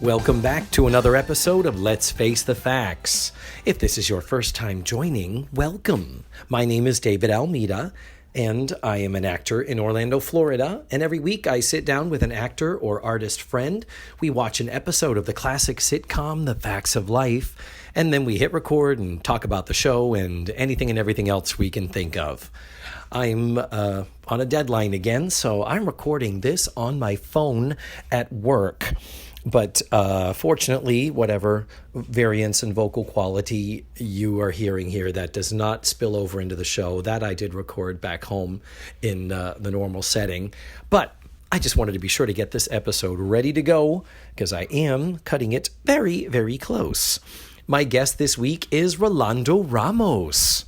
Welcome back to another episode of Let's Face the Facts. If this is your first time joining, welcome. My name is David Almeida, and I am an actor in Orlando, Florida. And every week I sit down with an actor or artist friend. We watch an episode of the classic sitcom, The Facts of Life, and then we hit record and talk about the show and anything and everything else we can think of. I'm on a deadline again, so I'm recording this on my phone at work. But fortunately, whatever variance in vocal quality you are hearing here, that does not spill over into the show. That I did record back home in the normal setting. But I just wanted to be sure to get this episode ready to go because I am cutting it very, very close. My guest this week is Rolando Ramos.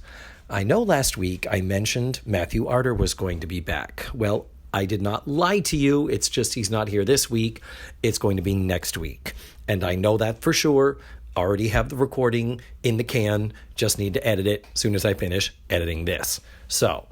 I know last week I mentioned Matthew Arter was going to be back. Well, I did not lie to you. It's just he's not here this week. It's going to be next week. And I know that for sure. Already have the recording in the can. Just need to edit it as soon as I finish editing this. So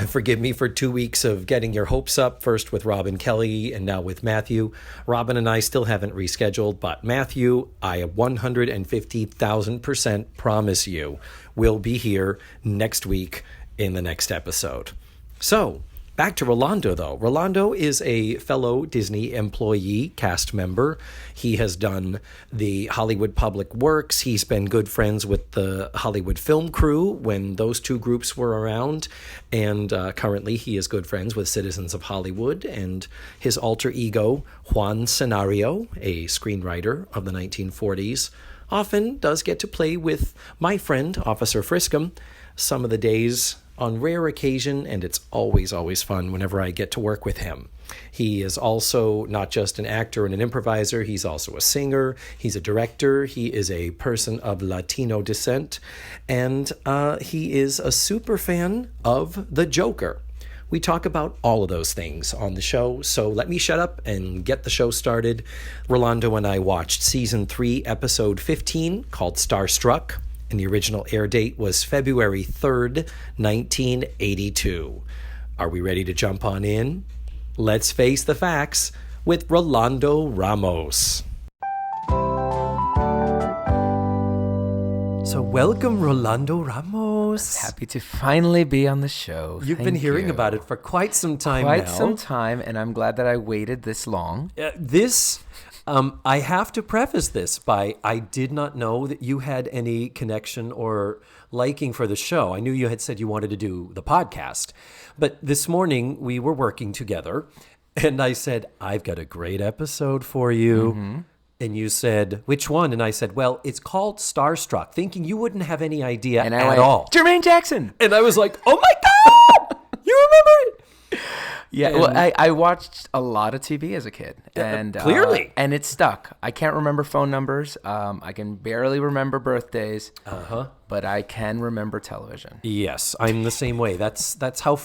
forgive me for 2 weeks of getting your hopes up, first with Robin Kelly and now with Matthew. Robin and I still haven't rescheduled, but Matthew, I 150,000% promise you will be here next week in the next episode. So, back to Rolando, though. Rolando is a fellow Disney employee, cast member. He has done the Hollywood Public Works. He's been good friends with the Hollywood Film Crew when those two groups were around. And currently he is good friends with Citizens of Hollywood. And his alter ego, Juan Scenario, a screenwriter of the 1940s, often does get to play with my friend, Officer Friscom, some of the days on rare occasion, and it's always, always fun whenever I get to work with him. He is also not just an actor and an improviser, he's also a singer, he's a director, he is a person of Latino descent, and he is a super fan of The Joker. We talk about all of those things on the show, so let me shut up and get the show started. Rolando and I watched Season 3, Episode 15, called Starstruck. And the original air date was February 3rd, 1982. Are we ready to jump on in? Let's face the facts with Rolando Ramos. So welcome, Rolando Ramos. Happy to finally be on the show. You've been hearing about it for quite some time now. Quite some time, and I'm glad that I waited this long. I have to preface this by I did not know that you had any connection or liking for the show. I knew you had said you wanted to do the podcast. But this morning we were working together and I said, I've got a great episode for you. Mm-hmm. And you said, which one? And I said, well, it's called Starstruck, thinking you wouldn't have any idea at all. Jermaine Jackson. And I was like, oh my God, you remember it? Yeah, well, I watched a lot of TV as a kid, and clearly, and it stuck. I can't remember phone numbers. I can barely remember birthdays. But I can remember television. Yes, I'm the same way. That's how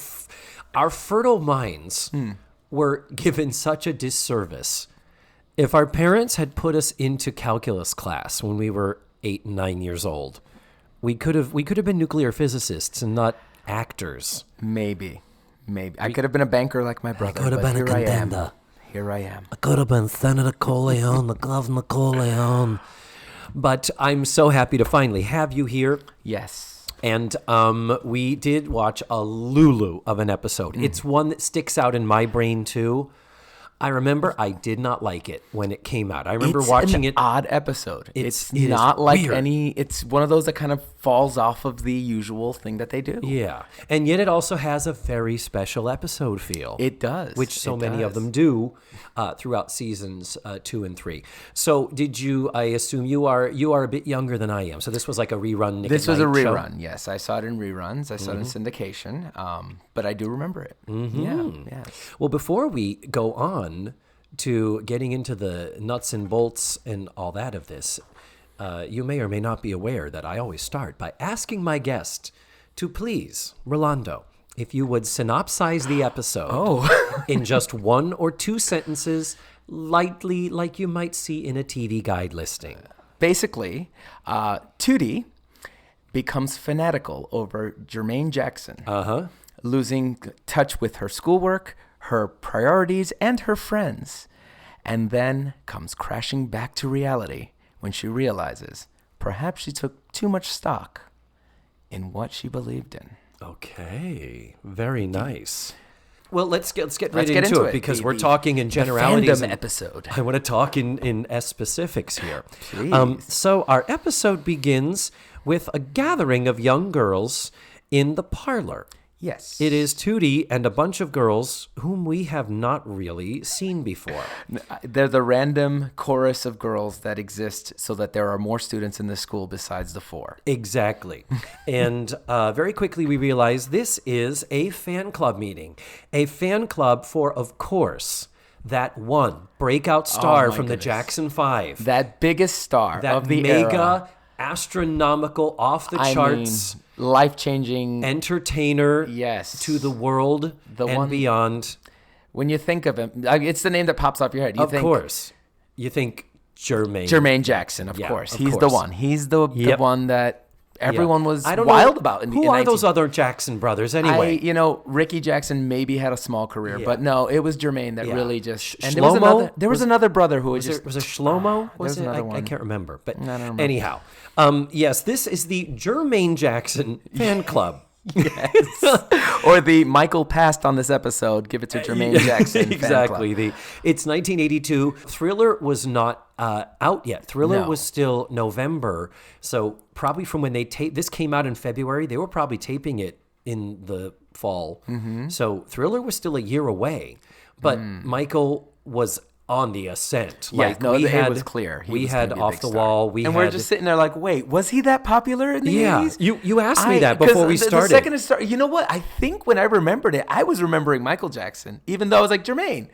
our fertile minds were given such a disservice. If our parents had put us into calculus class when we were 8 and 9 years old, we could have been nuclear physicists and not actors. Maybe. I could have been a banker like my brother. I could have been a contender. Here I am. I could have been Senator Corleone, the Governor Corleone. But I'm so happy to finally have you here. Yes. And we did watch a Lulu of an episode. It's one that sticks out in my brain, too. I remember I did not like it when it came out. I remember watching it. It's an odd episode. It's it not like weird. it's one of those that kind of falls off of the usual thing that they do. Yeah. And yet it also has a very special episode feel. It does. Which so many of them do throughout seasons 2 and 3. So I assume you are a bit younger than I am. So this was like a rerun. This was a rerun, yes. I saw it in reruns. I saw it in syndication. But I do remember it. Mm-hmm. Yeah. Well, before we go on to getting into the nuts and bolts and all that of this, you may or may not be aware that I always start by asking my guest to please, Rolando, if you would synopsize the episode in just 1 or 2 sentences, lightly like you might see in a TV guide listing. Basically, Tootie becomes fanatical over Jermaine Jackson, losing touch with her schoolwork, her priorities, and her friends. and then comes crashing back to reality when she realizes perhaps she took too much stock in what she believed in. Okay, very nice. Well, let's get right into it because we're talking in The generalities. fandom episode. I want to talk in specifics here. Please. So our episode begins with a gathering of young girls in the parlor. Yes. It is Tootie and a bunch of girls whom we have not really seen before. They're the random chorus of girls that exist so that there are more students in the school besides the 4. Exactly. And very quickly we realize this is a fan club meeting. A fan club for, of course, that one breakout star from the Jackson 5. That biggest star That of the mega, era. astronomical, off the charts, life-changing entertainer Yes. to the world and one- beyond. When you think of him, it's the name that pops off your head. You Of think course. You think Jermaine. Jermaine Jackson, of Yeah, course. of He's the course. one. He's the Yep. one that everyone was I don't wild know, about. Who are those other Jackson brothers anyway? Ricky Jackson maybe had a small career, but no, it was Jermaine that really just. And Shlomo? there was another brother who was just. it Shlomo? There's Was it? another I one. can't remember. But I don't remember. anyhow, yes, this is the Jermaine Jackson fan club. Yes. Or the Michael passed on this episode. Give it to Jermaine Jackson. Exactly. Fan club. It's 1982. Thriller was not out yet. Thriller No. was still November. So probably from when they this came out in February, they were probably taping it in the fall. Mm-hmm. So Thriller was still a year away. But Michael was on the ascent. Yeah, no, it was clear. We was had gonna be a Off big the star. Wall. And we're just sitting there like, wait, was he that popular in the 80s? You asked me that before we started. The second it started, you know what? I think when I remembered it, I was remembering Michael Jackson, even though I was like, Jermaine.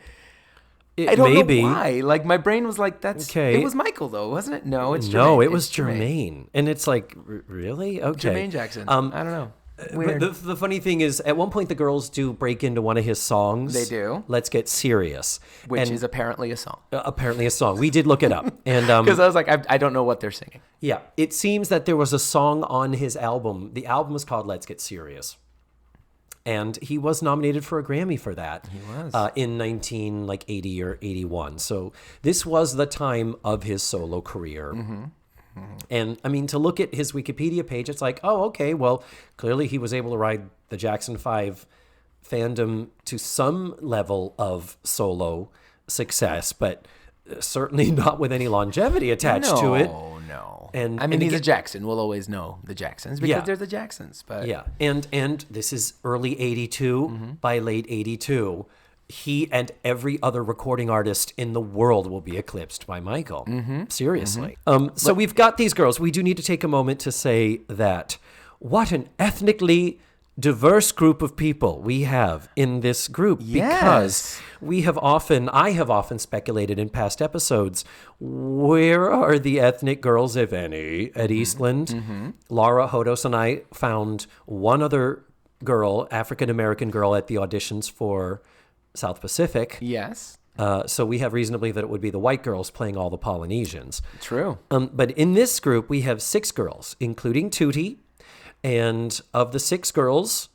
I don't know why. Like, my brain was like, that's Okay. It was Michael, though, wasn't it? No, it's Jermaine. No, it was It's Jermaine. And it's like, really? Okay. Jermaine Jackson. I don't know. Weird. But the funny thing is, at one point, the girls do break into one of his songs. They do. Let's Get Serious. Which is apparently a song. Apparently a song. We did look it up. And Because I was like, I don't know what they're singing. yeah, it seems that there was a song on his album. The album was called Let's Get Serious. And he was nominated for a Grammy for that. He was. In 1980 or 81. So this was the time of his solo career. And I mean, to look at his Wikipedia page, it's like, oh, okay, well, clearly he was able to ride the Jackson 5 fandom to some level of solo success, but certainly not with any longevity attached to it. No. And I mean, he's a again- Jackson. We'll always know the Jacksons because Yeah. they're the Jacksons. But Yeah, and this is early 82. By late 82, he and every other recording artist in the world will be eclipsed by Michael. Seriously. So we've got these girls. We do need to take a moment to say that what an ethnically diverse group of people we have in this group, because I have often speculated in past episodes, where are the ethnic girls, if any, at Eastland? Laura Hodos and I found one other girl, African-American girl, at the auditions for South Pacific. yes, So we have reason to believe that it would be the white girls playing all the Polynesians. true. But in this group, we have 6 girls, including Tootie. And of the 6 girls,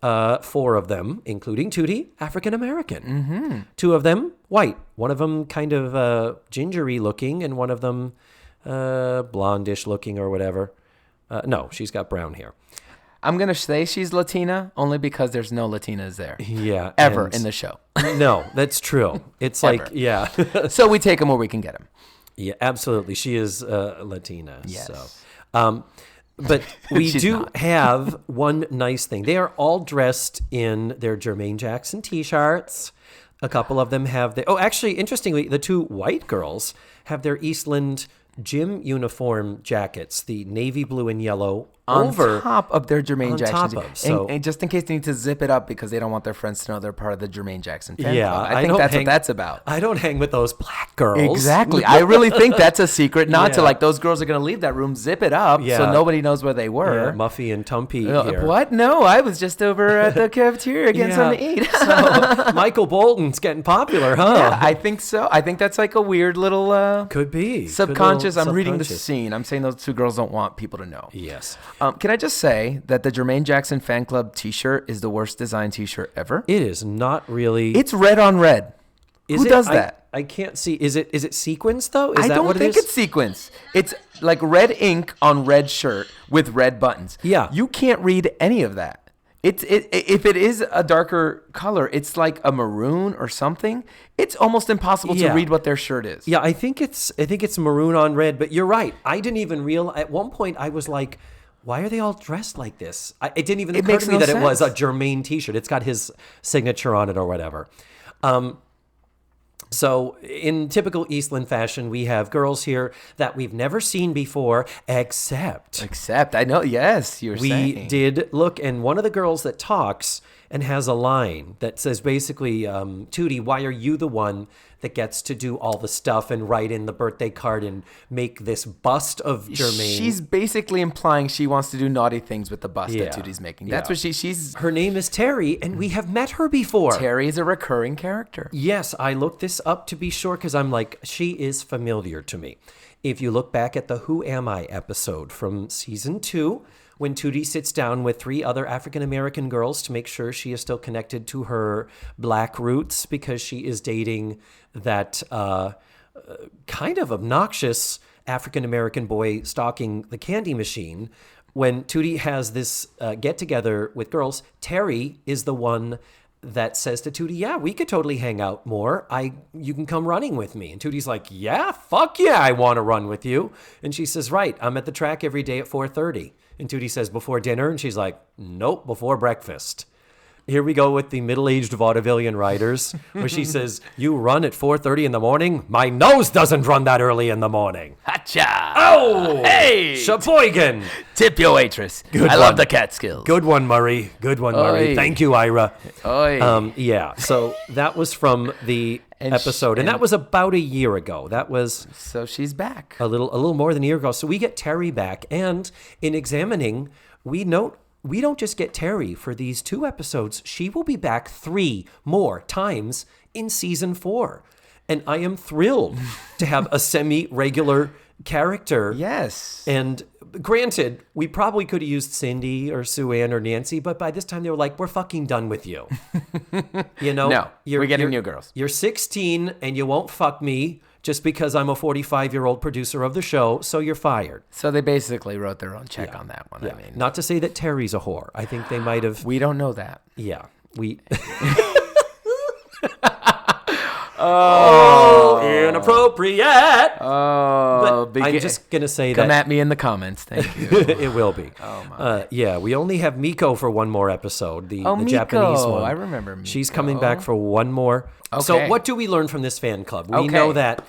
4 of them, including Tootie, African-American. 2 of them, white. One of them kind of gingery looking, and one of them blondish looking or whatever. No, she's got brown hair. I'm going to say she's Latina only because there's no Latinas there. Yeah. Ever and- in the show. No, that's true. It's like, Ever. yeah. So we take them where we can get them. Yeah, absolutely. She is Latina. Yes. So, but we She's do not. have one nice thing. They are all dressed in their Jermaine Jackson T-shirts. A couple of them have actually, interestingly, the 2 white girls have their Eastland gym uniform jackets, the navy blue and yellow, On over top of their Jermaine on Jackson. top of, so- and just in case they need to zip it up because they don't want their friends to know they're part of the Jermaine Jackson fan Yeah, club. I I think don't that's hang- what that's about. I don't hang with those black girls. Exactly. I really think that's a secret. Not to Yeah. like those girls are going to leave that room, zip it up Yeah. so nobody knows where they Yeah, were. Muffy and Tumpy here. What? No, I was just over at the cafeteria getting something to eat. So Michael Bolton's getting popular, huh? Yeah, I think so. I think that's like a weird little Could be. Good subconscious. little I'm reading the subconscious. scene. I'm saying those 2 girls don't want people to know. Yes. Can I just say that the Jermaine Jackson fan club T-shirt is the worst design T-shirt ever? It is not really. It's red on red. Is Who it? does that? I can't see. Is it sequins though? I don't think it's sequins. It's like red ink on red shirt with red buttons. Yeah. You can't read any of that. If it is a darker color, it's like a maroon or something. It's almost impossible to read what their shirt is. Yeah, I think it's maroon on red, but you're right. I didn't even realize. At one point, I was like, why are they all dressed like this? It didn't even occur to me that it was a Jermaine t-shirt. It's got his signature on it or whatever. So in typical Eastland fashion, we have girls here that we've never seen before, except I know, yes, we did look, and one of the girls that talks and has a line that says basically, Tootie, why are you the one that gets to do all the stuff and write in the birthday card and make this bust of Jermaine? She's basically implying she wants to do naughty things with the bust that Tootie's making. That's what she's... Her name is Terry, and we have met her before. Terry is a recurring character. Yes, I looked this up to be sure because I'm like, she is familiar to me. If you look back at the Who Am I episode from season 2, when Tootie sits down with 3 other African-American girls to make sure she is still connected to her black roots because she is dating that kind of obnoxious African-American boy stalking the candy machine. When Tootie has this get-together with girls, Terry is the one that says to Tootie, yeah, we could totally hang out more. You can come running with me. And Tootie's like, yeah, fuck yeah, I want to run with you. And she says, right, I'm at the track every day at 4:30. And Tootie says, before dinner? And she's like, nope, before breakfast. Here we go with the middle-aged vaudevillian writers, where she says, you run at 4:30 in the morning? My nose doesn't run that early in the morning. Hacha! Oh! Hey! Sheboygan! Tip your waitress. I love the cat skills. Good one, Murray. Good one, Murray. Oy. Thank you, Ira. Oy. Yeah, so that was from the episode, and that was about a year ago. That was... So she's back. A little more than a year ago. So we get Terry back, and in examining, we note we don't just get Terry for these 2 episodes. She will be back 3 more times in season 4. And I am thrilled to have a semi-regular character. Yes. And granted, we probably could have used Cindy or Sue Ann or Nancy, but by this time they were like, we're fucking done with you. You know? No, we're getting new girls. You're 16 and you won't fuck me just because I'm a 45-year-old producer of the show, so you're fired. So they basically wrote their own check on that one. Yeah. I mean, not to say that Terry's a whore. I think they might have... We don't know that. Yeah. We... inappropriate. Oh, but I'm just going to say come that... at me in the comments. Thank you. It will be. Oh, my. Yeah, we only have Miko for one more episode, the Miko. Japanese one. I remember Miko. She's coming back for one more. Okay. So what do we learn from this fan club? We know that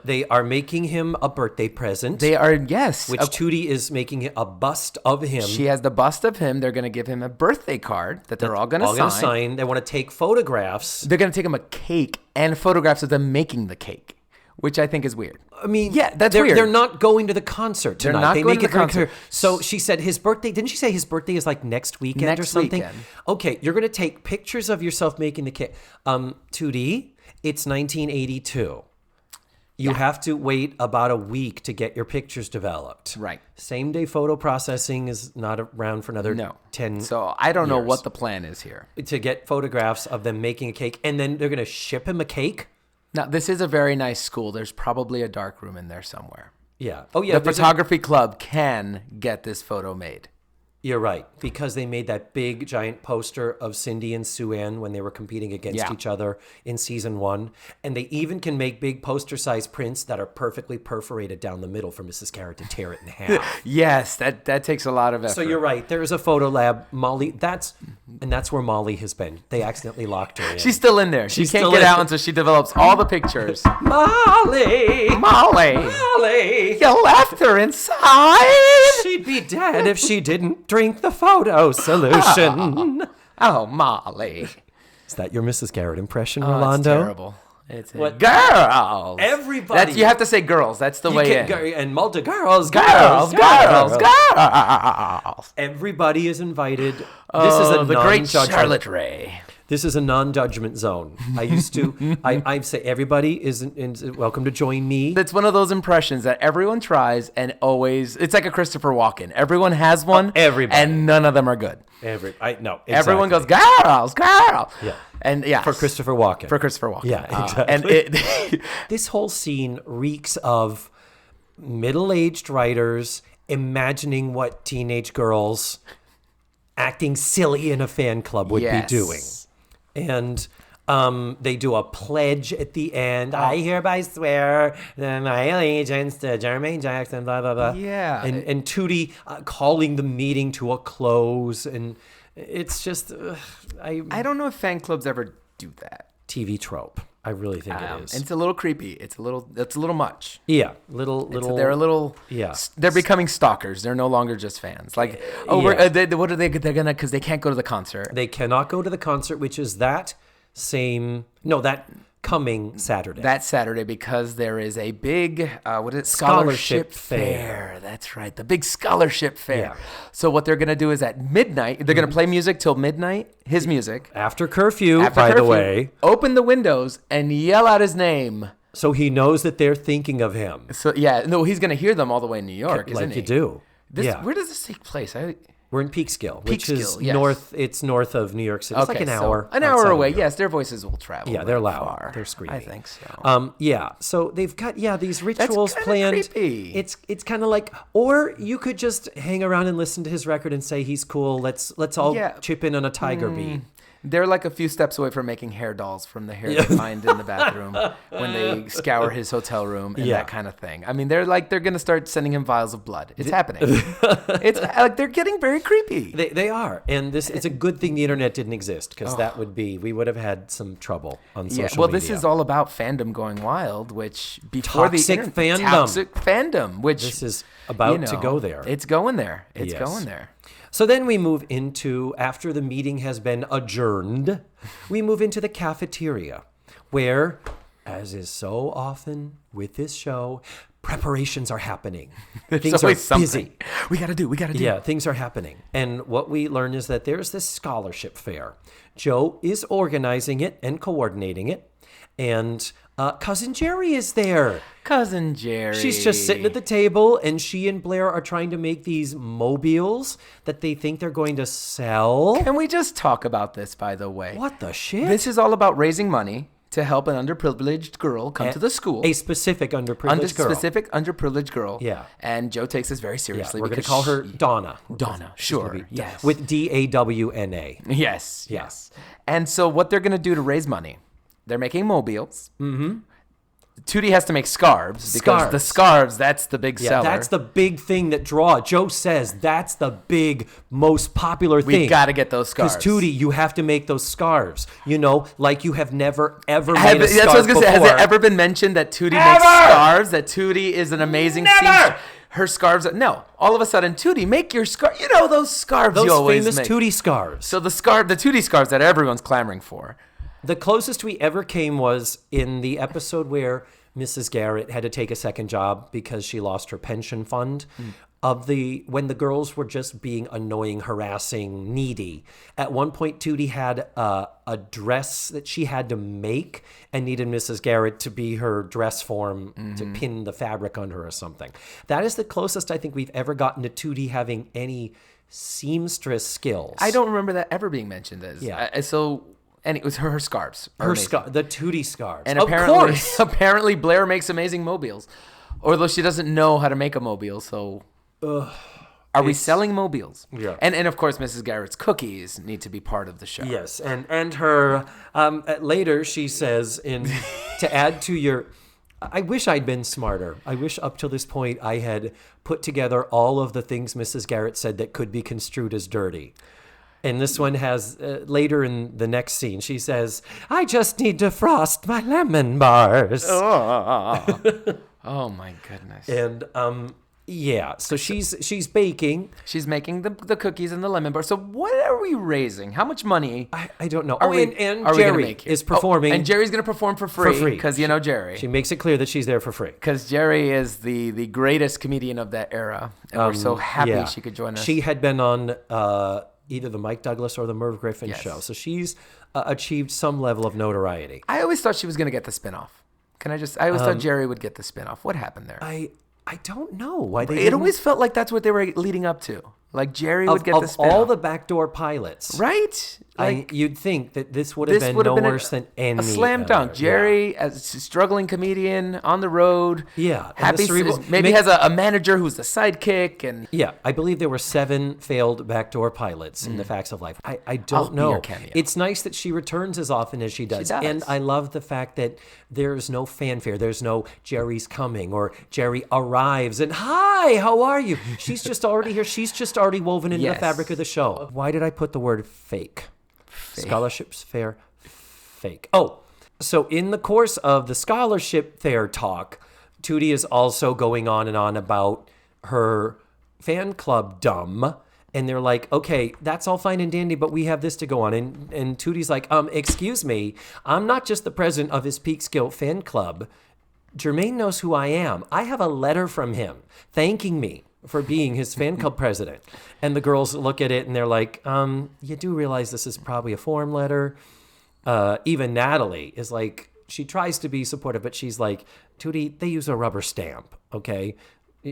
they are making him a birthday present. They are, yes. Which Tootie is making a bust of him. She has the bust of him. They're going to give him a birthday card that they're all going to sign. They want to take photographs. They're going to take him a cake and photographs of them making the cake, which I think is weird. I mean, yeah, that's weird. They're not going to the concert tonight. They're not they going make to it the concert. Clear. So she said his birthday. Didn't she say his birthday is like next weekend or something? Weekend. Okay, you're going to take pictures of yourself making the cake. Tootie, it's 1982. You have to wait about a week to get your pictures developed. Right. Same day photo processing is not around for another 10 So I don't know years. what the plan is here. To get photographs of them making a cake, and then they're going to ship him a cake? Now, this is a very nice school. There's probably a dark room in there somewhere. Yeah. Oh, yeah. The photography club can get this photo made. You're right, because they made that big, giant poster of Cindy and Sue Ann when they were competing against each other in season 1. And they even can make big poster-sized prints that are perfectly perforated down the middle for Mrs. Carrot to tear it in half. Yes, that takes a lot of effort. So you're right. There is a photo lab. Molly, that's where Molly has been. They accidentally locked her in. She's still in there. She can't get out until she develops all the pictures. Molly! You left her inside! She'd be dead if she didn't drink the photo solution. Oh, Molly. Is that your Mrs. Garrett impression, Oh, Rolando? it's terrible. It's girls. Everybody. You have to say girls. That's the way in. And multi girls. Everybody is invited. This is a the great Charlotte Ray. This is a non-judgment zone. I used to, I say everybody is welcome to join me. That's one of those impressions that everyone tries and always, it's like a Christopher Walken. Everyone has one, everybody. and none of them are good. Exactly. Everyone goes, girls. Yeah. And yeah, For Christopher Walken. Yeah, exactly. And This whole scene reeks of middle-aged writers imagining what teenage girls acting silly in a fan club would be doing. And they do a pledge at the end. I hereby swear my allegiance to Jermaine Jackson, blah, blah, blah. Yeah. And Tootie calling the meeting to a close. And it's just, I don't know if fan clubs ever do that. TV trope. I really think it is. It's a little creepy. It's a little much. Yeah. They're a little. Yeah. They're becoming stalkers. They're no longer just fans. Like, what are they? They're gonna, because they can't go to the concert. They cannot go to the concert, which is that coming Saturday. That Saturday, because there is a big scholarship fair. That's right, the big scholarship fair. Yeah. So what they're gonna do is at midnight, they're gonna play music till midnight. His music After curfew, by the way. Open the windows and yell out his name. So he knows that they're thinking of him. So he's gonna hear them all the way in New York, isn't Like he? you do. Where does this take place? We're in Peekskill, which is Peekskill, yes. north. It's north of New York City. It's like an hour. An hour away. Yes, their voices will travel. Yeah, they're loud. Far. They're screaming. I think so. So they've got these rituals That's planned. creepy. It's kind of like, or you could just hang around and listen to his record and say he's cool. Let's all chip in on a tiger beat. They're like a few steps away from making hair dolls from the hair they find in the bathroom when they scour his hotel room and that kind of thing. I mean, they're going to start sending him vials of blood. It's happening. It's like they're getting very creepy. They are. And it's a good thing the internet didn't exist, because we would have had some trouble on social media. Well, this is all about fandom going wild, which before Toxic fandom, which this is about to go there. It's going there. It's going there. So then we move into, after the meeting has been adjourned, we move into the cafeteria, where, as is so often with this show, preparations are happening. Things are busy. We got to do. Yeah, things are happening. And what we learn is that there's this scholarship fair. Joe is organizing it and coordinating it. And Cousin Jerry is there. Cousin Jerry. She's just sitting at the table, and she and Blair are trying to make these mobiles that they think they're going to sell. Can we just talk about this, by the way? What the shit? This is all about raising money to help an underprivileged girl come to the school. A specific underprivileged girl. Yeah. And Joe takes this very seriously. We're going to call her Donna. Donna, sure. Yes. With Dawna. Yes. And so what they're going to do to raise money, they're making mobiles. Mm-hmm. Tootie has to make scarves, because the scarves, that's the big seller. That's the big thing that Joe says that's the big, most popular thing. We got to get those scarves. Because Tootie, you have to make those scarves. Like you have never, ever made a scarf before. That's what I was going to say. Has it ever been mentioned that Tootie makes scarves? That Tootie is an amazing seamstress? Her scarves. No. All of a sudden, Tootie, make your scarf. You know those scarves you always make. Those famous Tootie scarves. So the Tootie scarves that everyone's clamoring for. The closest we ever came was in the episode where Mrs. Garrett had to take a second job because she lost her pension fund. When the girls were just being annoying, harassing, needy. At one point, Tootie had a dress that she had to make and needed Mrs. Garrett to be her dress form to pin the fabric on her or something. That is the closest I think we've ever gotten to Tootie having any seamstress skills. I don't remember that ever being mentioned as. Yeah. And it was her scarves. The Tootie scarves. And of course. apparently Blair makes amazing mobiles. Although she doesn't know how to make a mobile, so are we selling mobiles? Yeah. And of course Mrs. Garrett's cookies need to be part of the show. Yes, and her later she says to add to your, I wish I'd been smarter. I wish up till this point I had put together all of the things Mrs. Garrett said that could be construed as dirty. And this one has, later in the next scene, she says, I just need to frost my lemon bars. Oh my goodness. And, so she's baking. She's making the cookies and the lemon bars. So what are we raising? How much money? I don't know. And Jerry is performing. And Jerry's going to perform for free. Because Jerry. She makes it clear that she's there for free. Because Jerry is the greatest comedian of that era. And we're so happy she could join us. She had been on either the Mike Douglas or the Merv Griffin show. So she's achieved some level of notoriety. I always thought she was going to get the spinoff. I always thought Jerry would get the spinoff. What happened there? I don't know why they. It always felt like that's what they were leading up to. Like Jerry would get the spinoff. All the backdoor pilots, right? You'd think that this would have been no worse than any a slam dunk. Jerry, as a struggling comedian on the road. Yeah. Happy, maybe has a manager who's the sidekick. And yeah, I believe there were 7 failed backdoor pilots in the Facts of Life. I don't know. It's nice that she returns as often as she does. And I love the fact that there's no fanfare. There's no Jerry's coming or Jerry arrives and, hi, how are you? She's just already here. She's just already woven into the fabric of the show. Why did I put the word fake? Scholarships fair, fake. Oh, so in the course of the scholarship fair talk, Tootie is also going on and on about her fan club dumb. And they're like, okay, that's all fine and dandy, but we have this to go on. And Tootie's like, excuse me, I'm not just the president of his Peekskill fan club. Jermaine knows who I am. I have a letter from him thanking me for being his fan club president. And the girls look at it and they're like, you do realize this is probably a form letter. Even Natalie is like, she tries to be supportive, but she's like, Tootie, they use a rubber stamp, okay?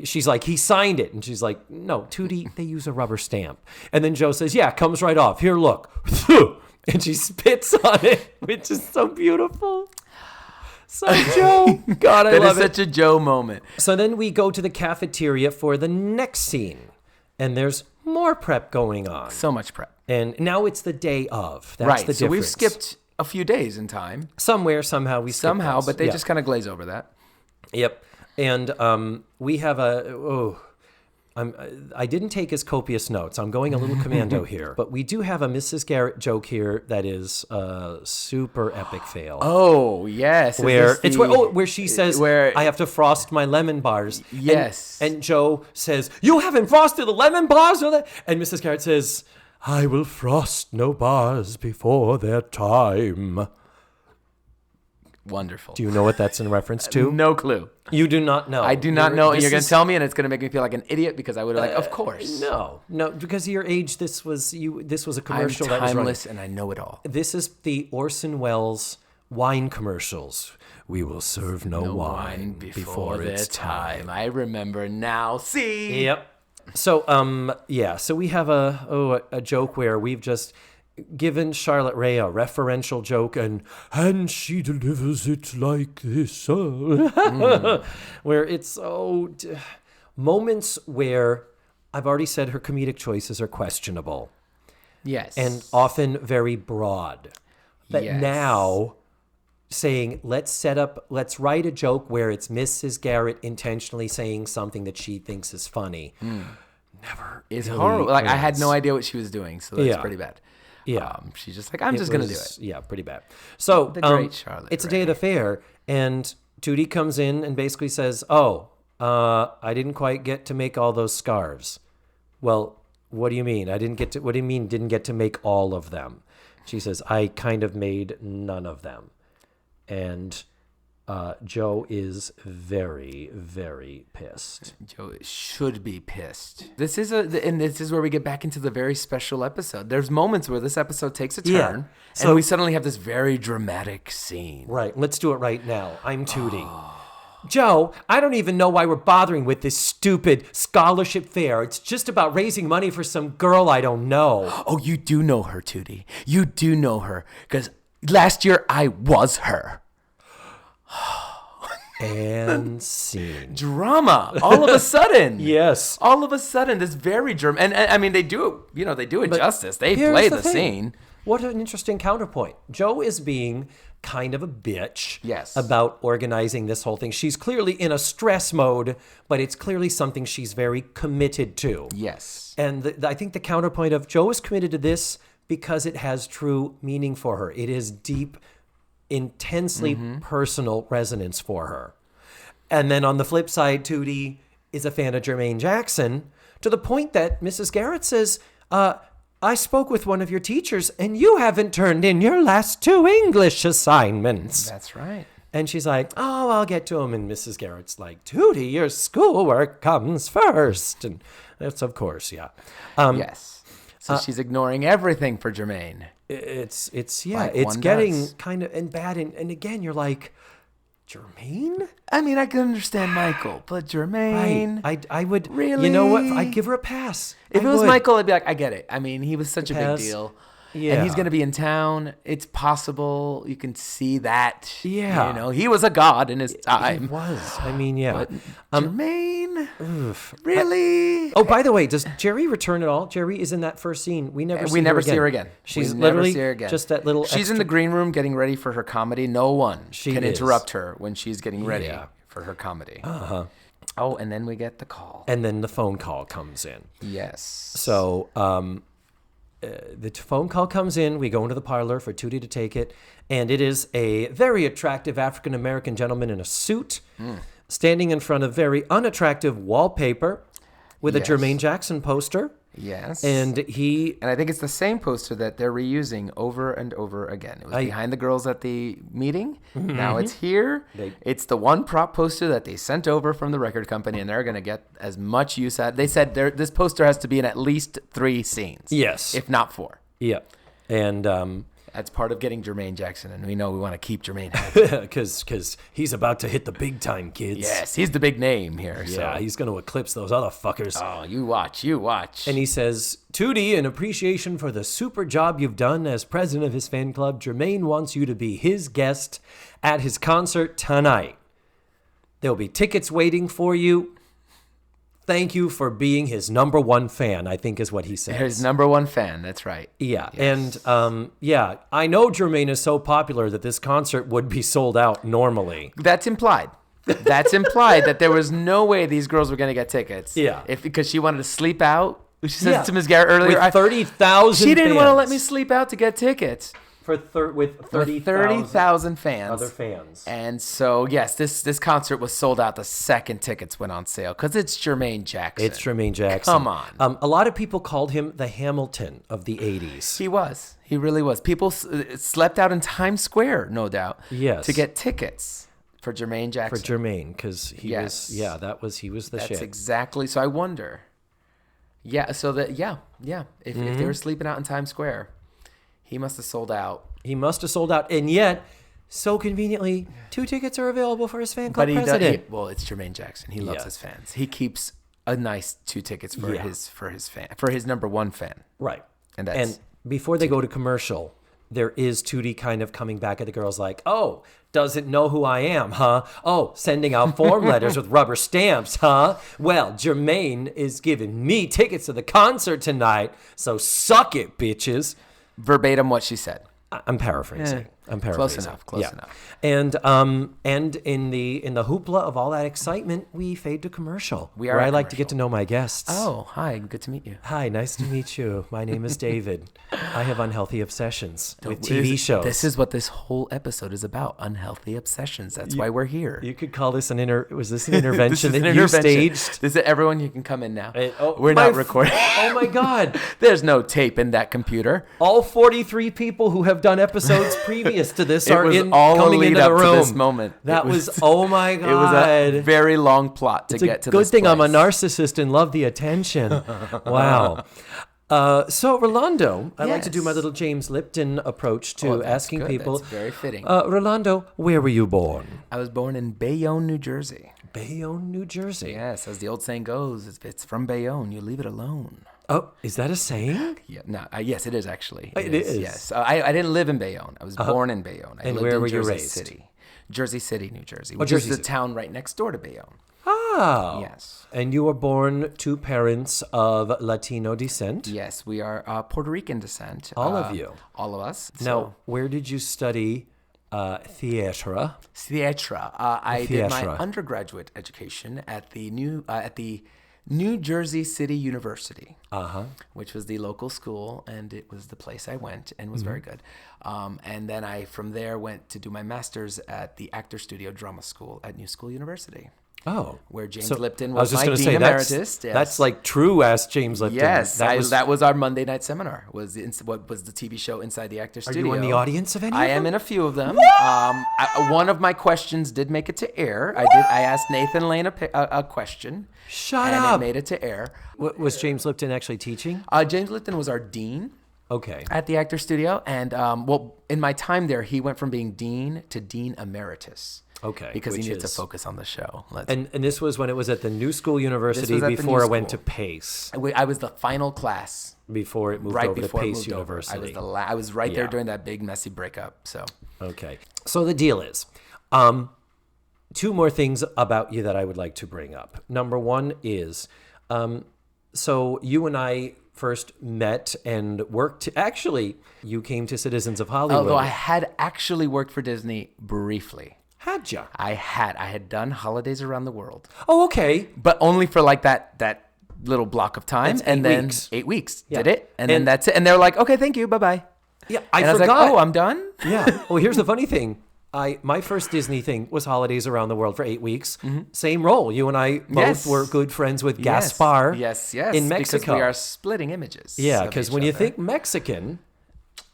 She's like, he signed it. And she's like, no, Tootie, they use a rubber stamp. And then Joe says, yeah, it comes right off. Here, look. And she spits on it, which is so beautiful. So Joe, God, I love it. That is such a Joe moment. So then we go to the cafeteria for the next scene, and there's more prep going on. So much prep. And now it's the day of. That's right. the difference. So we've skipped a few days in time. Somewhere, somehow, we skipped somehow, those. But they just kind of glaze over that. Yep. And we have I didn't take as copious notes. I'm going a little commando here. But we do have a Mrs. Garrett joke here that is a super epic fail. Oh, yes. Where she says, I have to frost my lemon bars. Yes. And Joe says, you haven't frosted the lemon bars? And Mrs. Garrett says, I will frost no bars before their time. Wonderful. Do you know what that's in reference to? No clue. You do not know. I do not know. And you're going to tell me, and it's going to make me feel like an idiot because I would have of course. No, because of your age, this was a commercial. I'm timeless, and I know it all. This is the Orson Welles wine commercials. We will serve no wine before it's time. I remember now. See. Yep. So so we have a joke where we've just given Charlotte Rae a referential joke, and she delivers it like this. Where it's moments where I've already said her comedic choices are questionable. Yes. And often very broad. But now saying, let's write a joke where it's Mrs. Garrett intentionally saying something that she thinks is funny. Never. It's horrible. Like, I had no idea what she was doing, so that's pretty bad. Yeah. She's just like, I'm just going to do it. Yeah, pretty bad. So the great Charlotte it's a day of the fair, and Tootie comes in and basically says, I didn't quite get to make all those scarves. Well, what do you mean? What do you mean didn't get to make all of them? She says, I kind of made none of them. And Joe is very, very pissed. Joe should be pissed. This is where we get back into the very special episode. There's moments where this episode takes a turn, and we suddenly have this very dramatic scene. Right. Let's do it right now. I'm Tootie. Joe, I don't even know why we're bothering with this stupid scholarship fair. It's just about raising money for some girl I don't know. Oh, you do know her, Tootie. You do know her, because last year I was her. And scene. Drama all of a sudden. Yes. All of a sudden, this very drama. And I mean, they do it justice. They play the scene. What an interesting counterpoint. Joe is being kind of a bitch about organizing this whole thing. She's clearly in a stress mode, but it's clearly something she's very committed to. Yes. And I think the counterpoint of Joe is committed to this because it has true meaning for her. It is deep, intensely personal resonance for her. And then on the flip side, Tootie is a fan of Jermaine Jackson to the point that Mrs. Garrett says, I spoke with one of your teachers and you haven't turned in your last 2 English assignments. That's right. And she's like, oh, I'll get to them. And Mrs. Garrett's like, Tootie, your schoolwork comes first. And that's, of course, yes. So she's ignoring everything for Jermaine. It's getting kind of bad. And again, you're like, Jermaine? I mean, I can understand Michael, but Jermaine. Right. I would really. You know what? I'd give her a pass. If it was Michael, I'd be like, I get it. I mean, he was such a big deal. and he's going to be in town. It's possible you can see that. Yeah. You know, he was a god in his time. He was. I mean, yeah. But Jermaine, really? Oh, by the way, does Jerry return at all? Jerry is in that first scene. We never see her again. She's literally just that little. She's in the green room getting ready for her comedy. No one can interrupt her when she's getting ready for her comedy. Oh, and then we get the call. And then the phone call comes in. Yes. So the phone call comes in. We go into the parlor for Tootie to take it. And it is a very attractive African-American gentleman in a suit standing in front of very unattractive wallpaper with a Jermaine Jackson poster. Yes. And I think it's the same poster that they're reusing over and over again. It was behind the girls at the meeting. Now it's here. It's the one prop poster that they sent over from the record company, and they're going to get as much use out. They said this poster has to be in at least 3 scenes. Yes. If not 4. Yeah. And that's part of getting Jermaine Jackson, and we know we want to keep Jermaine happy. Because he's about to hit the big time, kids. Yes, he's the big name here. Yeah, he's going to eclipse those other fuckers. Oh, you watch. And he says, Tootie, in appreciation for the super job you've done as president of his fan club, Jermaine wants you to be his guest at his concert tonight. There'll be tickets waiting for you. Thank you for being his number 1 fan, I think is what he says. His number 1 fan, that's right. Yeah, yes. And I know Jermaine is so popular that this concert would be sold out normally. That's implied. That's implied that there was no way these girls were going to get tickets. Yeah. Because she wanted to sleep out. She said to Ms. Garrett earlier. With 30,000 She didn't want to fans. let me sleep out to get tickets. With 30,000 fans. Other fans. And so, yes, this concert was sold out the second tickets went on sale because it's Jermaine Jackson. It's Jermaine Jackson. Come on. A lot of people called him the Hamilton of the 80s. He was. He really was. People slept out in Times Square, no doubt, yes, to get tickets for Jermaine Jackson. For Jermaine, because he was the shit. That's exactly. So I wonder. Yeah, so if they were sleeping out in Times Square, he must have sold out. And yet, so conveniently, 2 tickets are available for his fan club president. It's Jermaine Jackson. He loves his fans. He keeps a nice 2 tickets for his number 1 fan. Right. And before they go to commercial, there is Tootie kind of coming back at the girls like, oh, doesn't know who I am, huh? Oh, sending out form letters with rubber stamps, huh? Well, Jermaine is giving me tickets to the concert tonight, so suck it, bitches. Verbatim what she said. I'm paraphrasing. Close enough. And in the hoopla of all that excitement, we fade to commercial. Where I like to get to know my guests. Oh, hi, good to meet you. Hi, nice to meet you. My name is David. I have unhealthy obsessions with TV shows. This is what this whole episode is about: unhealthy obsessions. That's why we're here. You could call this was this an intervention that you staged? This is everyone. You can come in now. We're not recording. Oh my God! There's no tape in that computer. All 43 people who have done episodes previous to this are coming into the room. To this moment. Oh my God. It was a very long plot to get to this Good thing place. I'm a narcissist and love the attention. Wow. So Rolando, I like to do my little James Lipton approach to asking people. That's very fitting. Rolando, where were you born? I was born in Bayonne, New Jersey. Bayonne, New Jersey. Yes, as the old saying goes, if it's from Bayonne, you leave it alone. Oh, is that a saying? Yeah, no. Yes, it is actually. It is. Yes, I didn't live in Bayonne. I was born in Bayonne. I and lived where in were you Jersey raised? City, Jersey City, New Jersey, which is the town right next door to Bayonne. Oh. Yes. And you were born to parents of Latino descent? Yes, we are Puerto Rican descent. All of you? All of us. Now, where did you study theatre? Theatre. I did my undergraduate education at the New Jersey City University, which was the local school, and it was the place I went and was very good. And then I, from there, went to do my master's at the Actor Studio Drama School at New School University. Oh. Where James Lipton was my dean emeritus. That's like true ass James Lipton. Yes, that was our Monday night seminar. What was the TV show Inside the Actor Studio? Are you in the audience of any of them? I am in a few of them. One of my questions did make it to air. I asked Nathan Lane a question. Shut up. And it made it to air. Was James Lipton actually teaching? James Lipton was our dean. Okay. At the Actor Studio. And, in my time there, he went from being dean to dean emeritus. Okay. Because he needs to focus on the show. And this was when it was at the New School University before it went to Pace. I was the final class. Before it moved over to Pace University. I was right there during that big messy breakup. So okay. So the deal is, two more things about you that I would like to bring up. Number one is, so you and I first met and worked. Actually, you came to Citizens of Hollywood. Although I had actually worked for Disney briefly. Had you? I had done Holidays Around the World. Oh, okay. But only for like that little block of time. That's and then weeks. 8 weeks. Did it. And then that's it. And they're like, okay, thank you. Bye-bye. Yeah, I was like, oh, I'm done? Yeah. Well, here's the funny thing. My first Disney thing was Holidays Around the World for 8 weeks. Mm-hmm. Same role. You and I both were good friends with Gaspar. Yes. In Mexico. Because we are splitting images. Yeah, because when you think Mexican,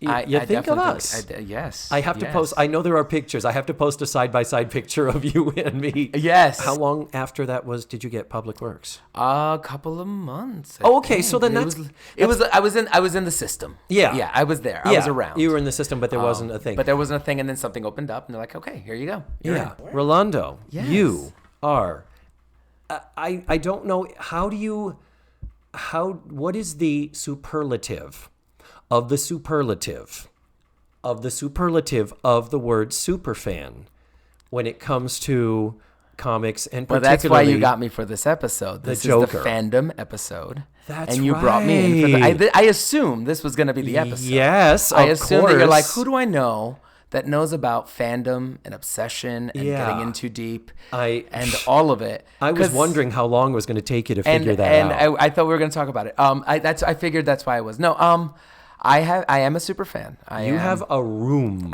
you think of us. Yes. I have to post. I know there are pictures. I have to post a side-by-side picture of you and me. Yes. How long after that did you get Public Works? A couple of months. Okay, so then I was in the system. Yeah. Yeah, I was there. I was around. You were in the system, but there wasn't a thing. But there wasn't a thing, and then something opened up, and they're like, okay, here you go. You're in. Rolando, yes. You are. I don't know. What is the superlative of the superlative of the word superfan when it comes to comics and particularly that's why you got me for this episode. This is the fandom episode. That's and you brought me in for I assumed this was going to be the episode. Yes, I assumed that you're like, who do I know that knows about fandom and obsession and getting in too deep and all of it? I was wondering how long it was going to take you to figure that out. And I thought we were going to talk about it. I figured that's why I was. No, I am a super fan. I have a room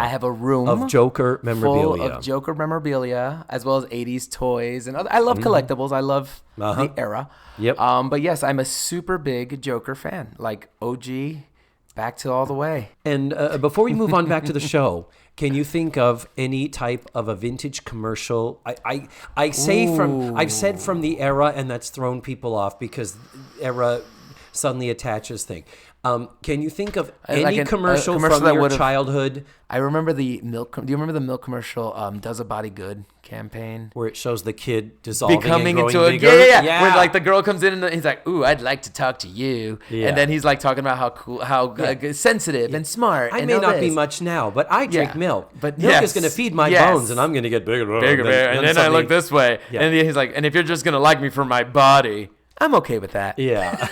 of Joker memorabilia. Full of Joker memorabilia, as well as 80s toys and other. I love collectibles. I love the era. Yep. But yes, I'm a super big Joker fan, like OG, back to all the way. And before we move on back to the show, can you think of any type of a vintage commercial? I've said from the era, and that's thrown people off because era suddenly attaches thing. Can you think of any commercial from your childhood? I remember the milk. Do you remember the milk commercial? Does a Body Good campaign where it shows the kid dissolving becoming and growing into bigger. Yeah. Where like the girl comes in and he's like, "Ooh, I'd like to talk to you," and then he's like talking about how cool, how sensitive and smart. I may not be much now, but I drink milk. But milk is going to feed my bones, and I'm going to get bigger. And then I look this way, and he's like, "And if you're just going to like me for my body." I'm okay with that. Yeah.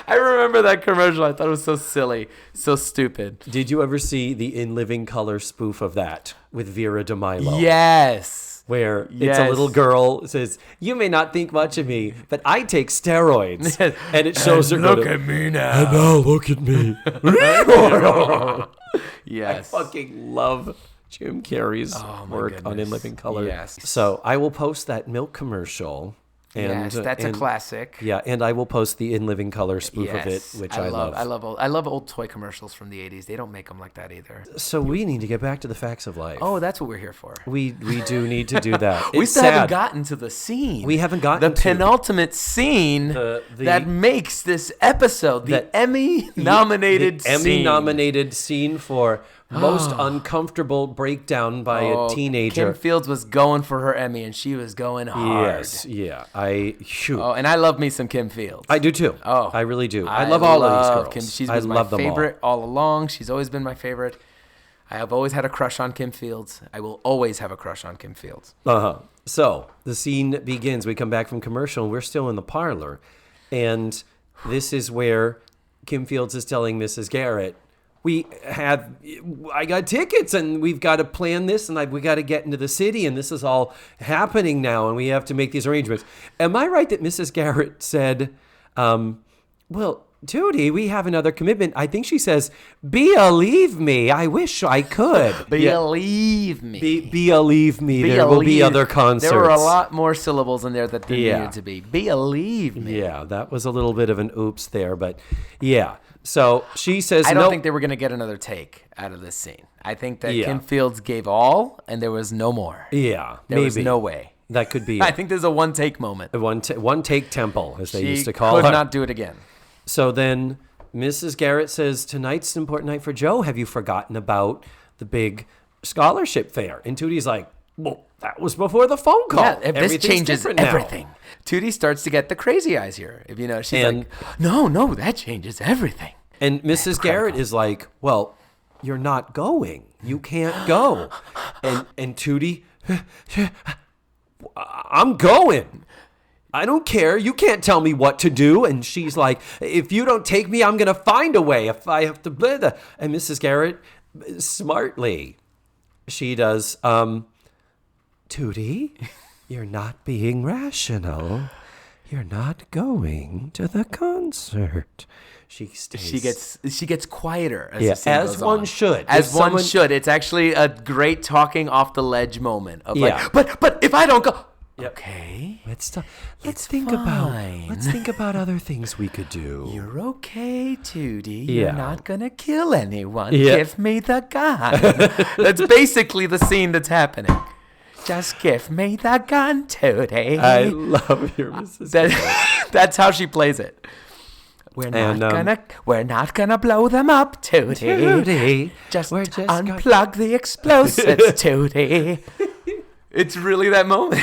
I remember that commercial. I thought it was so silly, so stupid. Did you ever see the In Living Color spoof of that with Vera DeMilo? Yes. Where it's a little girl who says, "You may not think much of me, but I take steroids." And it shows her. Look at me now. And now look at me. Yes. I fucking love Jim Carrey's work on In Living Color. Yes. So I will post that milk commercial. And, that's a classic. Yeah, and I will post the In Living Color spoof of it, which I love. I love old toy commercials from the 80s. They don't make them like that either. So we need to get back to the facts of life. Oh, that's what we're here for. We do need to do that. We still haven't gotten to the scene. We haven't gotten the penultimate scene that makes this episode the Emmy-nominated scene. Emmy-nominated scene for most uncomfortable breakdown by a teenager. Kim Fields was going for her Emmy, and she was going hard. Yes, yeah. And I love me some Kim Fields. I do too. Oh, I really do. I love all of these girls. Kim. She's my favorite all along. She's always been my favorite. I have always had a crush on Kim Fields. I will always have a crush on Kim Fields. So the scene begins. We come back from commercial, and we're still in the parlor. And this is where Kim Fields is telling Mrs. Garrett, I got tickets and we've got to plan this and we got to get into the city and this is all happening now and we have to make these arrangements. Am I right that Mrs. Garrett said, well, Tootie, we have another commitment. I think she says, believe me, I wish I could. Believe me. Believe me, there will be other concerts. There were a lot more syllables in there that there needed to be. Believe me. Yeah, that was a little bit of an oops there, but yeah. So she says, I don't think they were going to get another take out of this scene. I think that Kim Fields gave all and there was no more. Yeah, there was no way. That could be I think there's a one-take moment. One take temple, as they used to call it. She could not do it again. So then Mrs. Garrett says, tonight's an important night for Joe. Have you forgotten about the big scholarship fair? And Tootie's like, well, that was before the phone call. Yeah, if this Everything's changes different now. everything. Tootie starts to get the crazy eyes here. If you know, she's like, no, that changes everything. And Mrs. Garrett is like, well, you're not going. You can't go. And Tootie, I'm going. I don't care. You can't tell me what to do. And she's like, if you don't take me, I'm going to find a way. If I have to. Blah, blah. And Mrs. Garrett, smartly, she does, Tootie, you're not being rational. You're not going to the concert. She stays. She gets quieter as the scene as goes one on. should. As one should. It's actually a great talking off the ledge moment of Yeah. like, but if I don't go, Yep. okay, Let's It's think fine. about other things we could do. you're okay, Tootie. Yeah. You're not gonna kill anyone. Yeah. Give me the gun. That's basically the scene that's happening. Just give me the gun, Tootie. I love your Mrs. Garrett. That's how she plays it. We're not gonna blow them up, Tootie. Tootie, Just we're just unplug the explosives, Tootie. It's really that moment.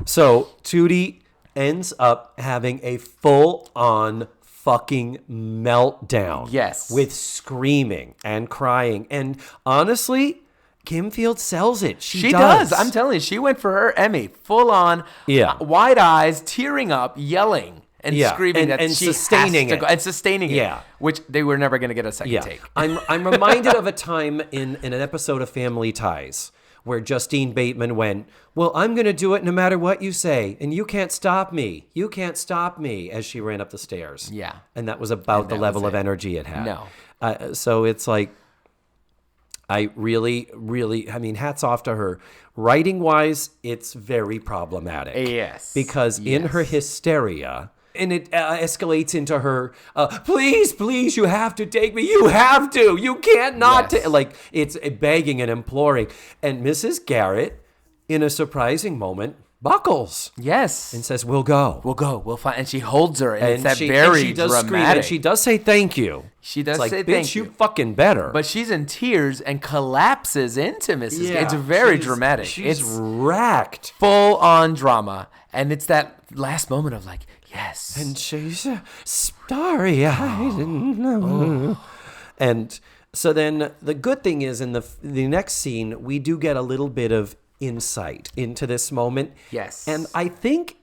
So Tootie ends up having a full-on fucking meltdown. Yes. With screaming and crying. And honestly, Kim Field sells it. She does. I'm telling you, she went for her Emmy, full on, Yeah. wide eyes, tearing up, yelling and Yeah, screaming and that she sustaining has to it. go, and sustaining it. Yeah. Which they were never going to get a second take. I'm reminded of a time in an episode of Family Ties where Justine Bateman went, well, I'm going to do it no matter what you say, and you can't stop me. You can't stop me, as she ran up the stairs. Yeah. And that was about the that level was of it. energy it had. No. So it's like, I really, I mean, hats off to her. Writing-wise, it's very problematic. Yes. Because in her hysteria, and it escalates into her, please, you have to take me. You have to. You can't not. Yes. Like, it's begging and imploring. And Mrs. Garrett, in a surprising moment, buckles Yes. and says, we'll go. We'll go. We'll find. And she holds her, and it's that she very does dramatic. scream, and she does say thank you. She does It's like, say bitch, thank you you. fucking better. But she's in tears and collapses into Mrs. It's very dramatic. She's It's racked. full on drama, and it's that last moment of like, yes. And she's starry-eyed. And so then the good thing is in the next scene, we do get a little bit of insight into this moment. Yes. And I think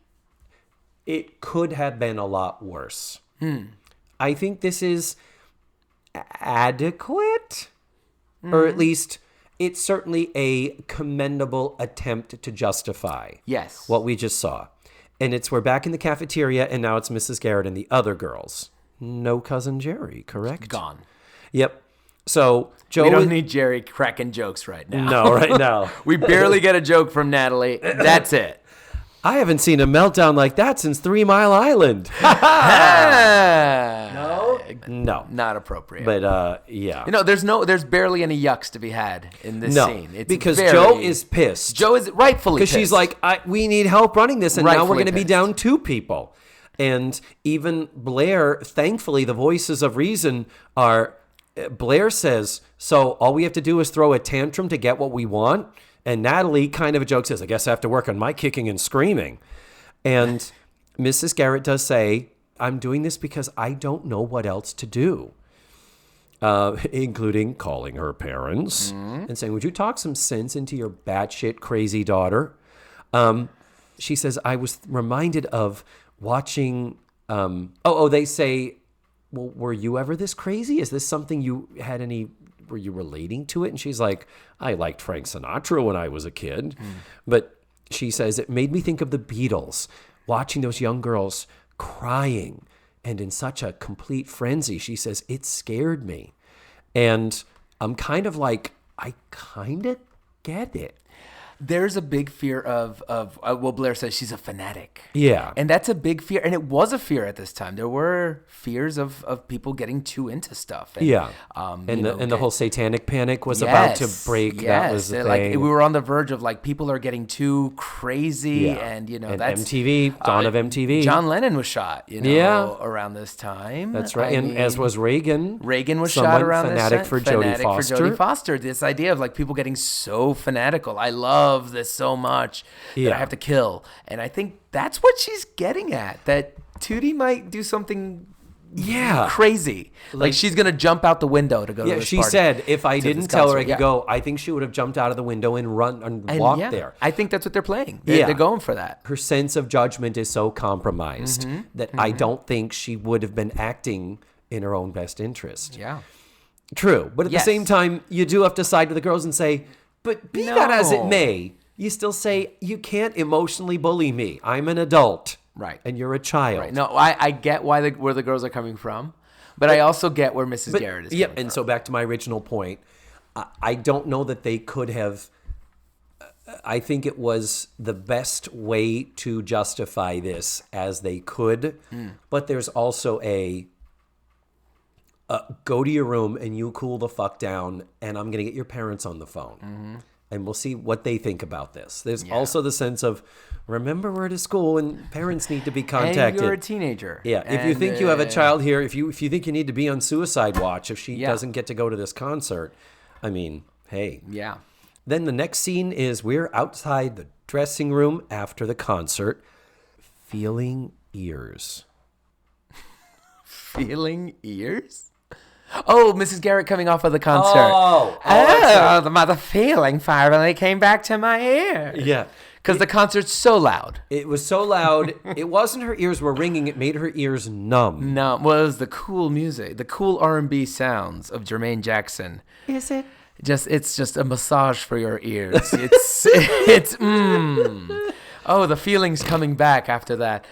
it could have been a lot worse. I think this is adequate, or at least it's certainly a commendable attempt to justify Yes. what we just saw. And we're back in the cafeteria, and now it's Mrs. Garrett and the other girls. No cousin Jerry, correct? Gone. Yep. So Joe. We don't need Jerry cracking jokes right now. No, right now. We barely get a joke from Natalie. That's it. I haven't seen a meltdown like that since 3 Mile Island. No. Not appropriate. But yeah. you know, there's barely any yucks to be had in this No, scene. It's because very- Joe is pissed. Joe is rightfully Because she's pissed. like, we need help running this, and now we're Rightfully going to be pissed. down 2 people. And even Blair, thankfully, the voices of reason are, Blair says, so all we have to do is throw a tantrum to get what we want? And Natalie, kind of a joke, says, I guess I have to work on my kicking and screaming. And Mrs. Garrett does say, I'm doing this because I don't know what else to do. Including calling her parents and saying, would you talk some sense into your batshit crazy daughter? She says, I was reminded of watching, they say, well, were you ever this crazy? Is this something you had were you relating to it? And she's like, I liked Frank Sinatra when I was a kid. But she says, it made me think of the Beatles, watching those young girls crying and in such a complete frenzy. She says, it scared me. And I'm kind of like, I kind of get it. There's a big fear of Blair says she's a fanatic. Yeah. And that's a big fear. And it was a fear at this time. There were fears of people getting too into stuff. And, Yeah. and the whole satanic panic was about to break. Yes. That was the Like, thing. we were on the verge of like people are getting too crazy. Yeah. And, And that's MTV, dawn of MTV. John Lennon was shot, Yeah. around this time. That's right. I And mean, as was Reagan. Reagan was Someone shot around fanatic this for time. Jodie Foster. For Jodie Foster. This idea of like people getting so fanatical. I love love this so much that Yeah. I have to kill. And I think that's what she's getting at, that Tootie might do something crazy. Like she's going to jump out the window to go to this she party. said if I didn't tell her I concert. could go, I think she would have jumped out of the window and run and walked there. I think that's what they're playing. They're going for that. Her sense of judgment is so compromised that I don't think she would have been acting in her own best interest. Yeah. True. But at the same time, you do have to side with the girls and say, but be that as it may, you still say, you can't emotionally bully me. I'm an adult. Right. And you're a child. Right. No, I get where the girls are coming from, but I also get where Mrs. Garrett is coming from. And so back to my original point, I don't know that they could have. I think it was the best way to justify this as they could, but there's also go to your room and you cool the fuck down, and I'm going to get your parents on the phone. And we'll see what they think about this. There's also the sense of, remember, we're at school and parents need to be contacted. And you're a teenager. Yeah, if you think you have a child here, if you think you need to be on suicide watch if she doesn't get to go to this concert, I mean, hey. Yeah. Then the next scene is we're outside the dressing room after the concert, feeling ears. Feeling ears? Oh, Mrs. Garrett coming off of the concert. The feeling finally came back to my ear. Yeah. Because the concert's so loud. It was so loud. It wasn't her ears were ringing. It made her ears numb. No, well, it was the cool music, the cool R&B sounds of Jermaine Jackson. Is it? It's just a massage for your ears. It's Oh, the feeling's coming back after that.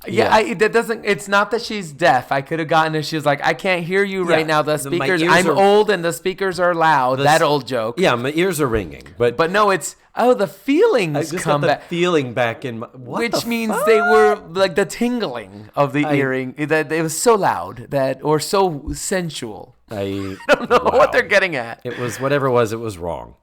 It's not that she's deaf. I could have gotten if she was like, I can't hear you right now. The speakers, I'm old and the speakers are loud. That old joke. Yeah, my ears are ringing. But no, it's, the feelings I just come got the back. feeling back in my, Which means they were like the tingling of the earring. That it was so loud or so sensual. I don't know what they're getting at. It was whatever it was wrong.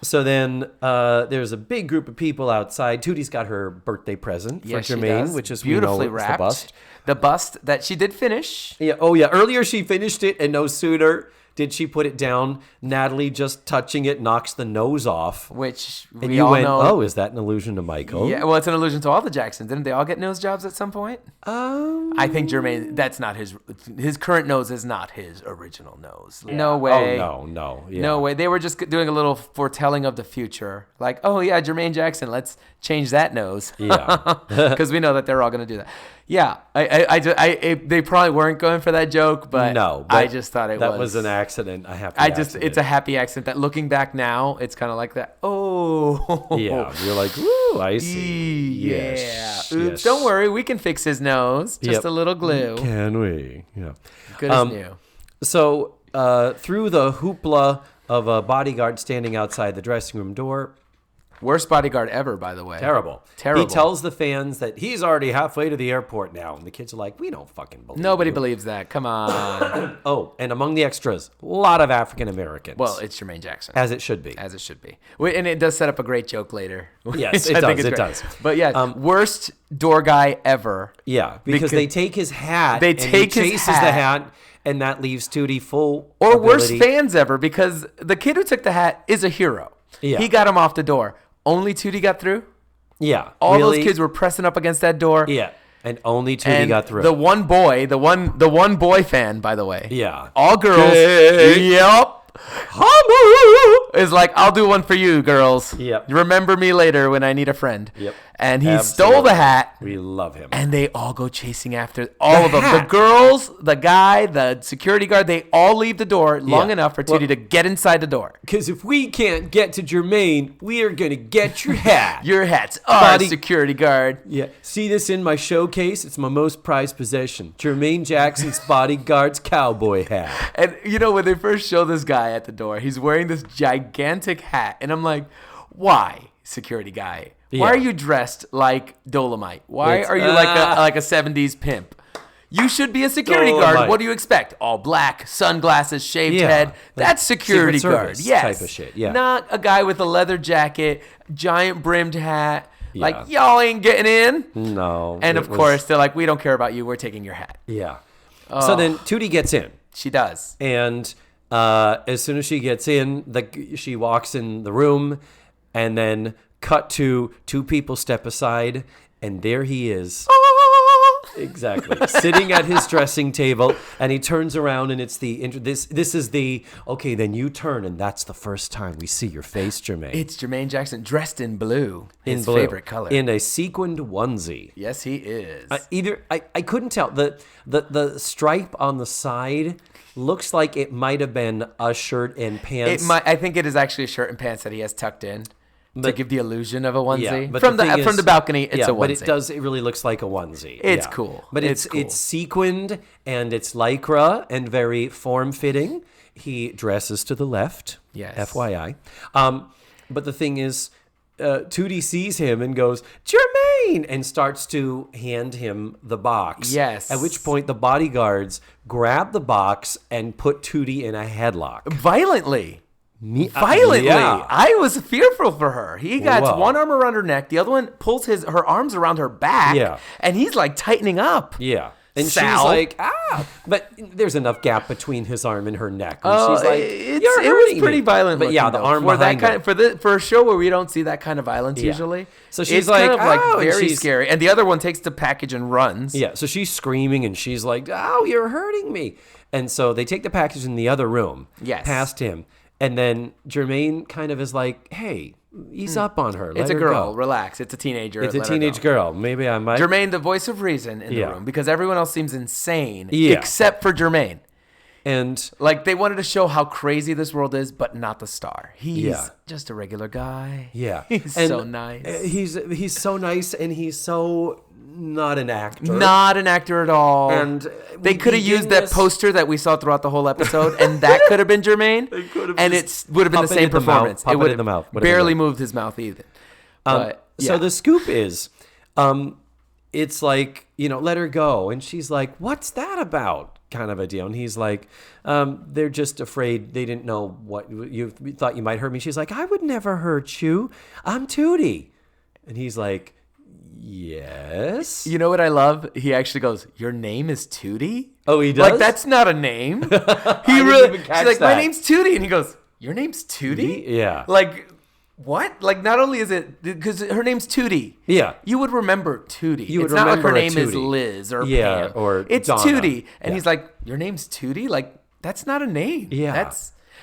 So then there's a big group of people outside. Tootie's got her birthday present for Jermaine, which is beautifully wrapped. the bust. The bust that she did finish. Yeah. Oh, yeah. Earlier she finished it, and no sooner did she put it down, Natalie just touching it knocks the nose off. Which and we you all went, know. oh, is that an allusion to Michael? Yeah, well, it's an allusion to all the Jacksons. Didn't they all get nose jobs at some point? I think Jermaine, that's not his current nose is not his original nose. Yeah. No way. Oh, no. Yeah. No way. They were just doing a little foretelling of the future. Like, oh, yeah, Jermaine Jackson, let's change that nose. Yeah. Because we know that they're all going to do that. Yeah. They probably weren't going for that joke, but I just thought that was an accident. It's a happy accident that looking back now, it's kind of like that. Oh. Yeah. You're like, woo, I see. Yeah. Yes. Oops, Yes. don't worry. We can fix his nose. Just a little glue. Can we? Yeah. Good as new. So through the hoopla of a bodyguard standing outside the dressing room door. Worst bodyguard ever, by the way. Terrible. He tells the fans that he's already halfway to the airport now. And the kids are like, we don't fucking believe Nobody you. believes that. Come on. Oh, and among the extras, a lot of African Americans. Well, it's Jermaine Jackson. As it should be. As it should be. And it does set up a great joke later. Yes, it does. But yeah, worst door guy ever. Yeah, because they take his hat. They and take he his chases the hat, and that leaves Tootie full Or ability. worst fans ever, because the kid who took the hat is a hero. Yeah. He got him off the door. Only Tootie got through? Yeah. All those kids were pressing up against that door. Yeah. And only Tootie got through. The one boy fan, by the way. Yeah. All girls. Hey. Yep. Is like, I'll do one for you, girls. Yep. Remember me later when I need a friend. Yep. And he stole the hat. We love him. And they all go chasing after all of them. The girls, the guy, the security guard, they all leave the door long enough for Tootie to get inside the door. Because if we can't get to Jermaine, we are going to get your hat. Your hat's our security guard. Yeah. See this in my showcase? It's my most prized possession. Jermaine Jackson's bodyguard's cowboy hat. And you know, when they first show this guy at the door, he's wearing this gigantic hat. And I'm like, why, security guy? Why are you dressed like Dolomite? Why are you like a 70s pimp? You should be a security guard. What do you expect? All black, sunglasses, shaved head. That's security guard. Yes. Type of shit. Yeah. Not a guy with a leather jacket, giant brimmed hat. Yeah. Like, y'all ain't getting in. No. And of course, they're like, we don't care about you. We're taking your hat. Yeah. Oh. So then Tootie gets in. She does. And as soon as she gets in, she walks in the room. And then cut to two people step aside, and there he is. Exactly. Sitting at his dressing table, and he turns around, and it's this is the, okay, then you turn, and that's the first time we see your face, Jermaine. It's Jermaine Jackson dressed in blue, his favorite color. In a sequined onesie. Yes, he is. I couldn't tell. The stripe on the side looks like it might have been a shirt and pants. I think it is actually a shirt and pants that he has tucked in. To give the illusion of a onesie. Yeah, but from the balcony, it's a onesie. But it really looks like a onesie. It's cool. But it's sequined, and it's lycra and very form-fitting. He dresses to the left, yes. FYI. But the thing is, Tootie sees him and goes, Jermaine, and starts to hand him the box. Yes. At which point the bodyguards grab the box and put Tootie in a headlock. Violently. Violently. Yeah. I was fearful for her. He got one arm around her neck. The other one pulls her arms around her back. Yeah. And he's like tightening up. Yeah. And Sal. she's like, but there's enough gap between his arm and her neck. And Oh, she's like, it was pretty violent. But yeah, the arm behind her. For a show where we don't see that kind of violence usually. So she's it's kind of "Oh," and very she's scary. And the other one takes the package and runs. Yeah, so she's screaming and she's like, oh, you're hurting me. And so they take the package in the other room past him. And then Jermaine kind of is like, hey, ease up on her. It's a girl. Relax. It's a teenager. It's a teenage girl. Maybe I might. Jermaine, the voice of reason in the room, because everyone else seems insane Yeah. except for Jermaine. And like they wanted to show how crazy this world is, but not the star. He's just a regular guy. Yeah. He's so nice. He's so nice, and he's so not an actor. Not an actor at all. And they could have used that poster that we saw throughout the whole episode, and that could have been Jermaine. And it would have been the same performance. It would have barely moved his mouth either. So the scoop is, it's like, let her go. And she's like, what's that about? Kind of a deal. And he's like, they're just afraid. They didn't know what you thought you might hurt me. She's like, I would never hurt you. I'm Tootie. And he's like, yes. You know what I love? He actually goes, your name is Tootie? Oh, he does? Like, that's not a name. She's like, my name's Tootie. And he goes, your name's Tootie? Yeah. Like, what? Like, not only is it, because her name's Tootie. Yeah. You would remember Tootie. You would it's not like remember her name Tootie. is Liz or Pam. Or it's Donna. Tootie. And he's like, your name's Tootie? Like, that's not a name. Yeah.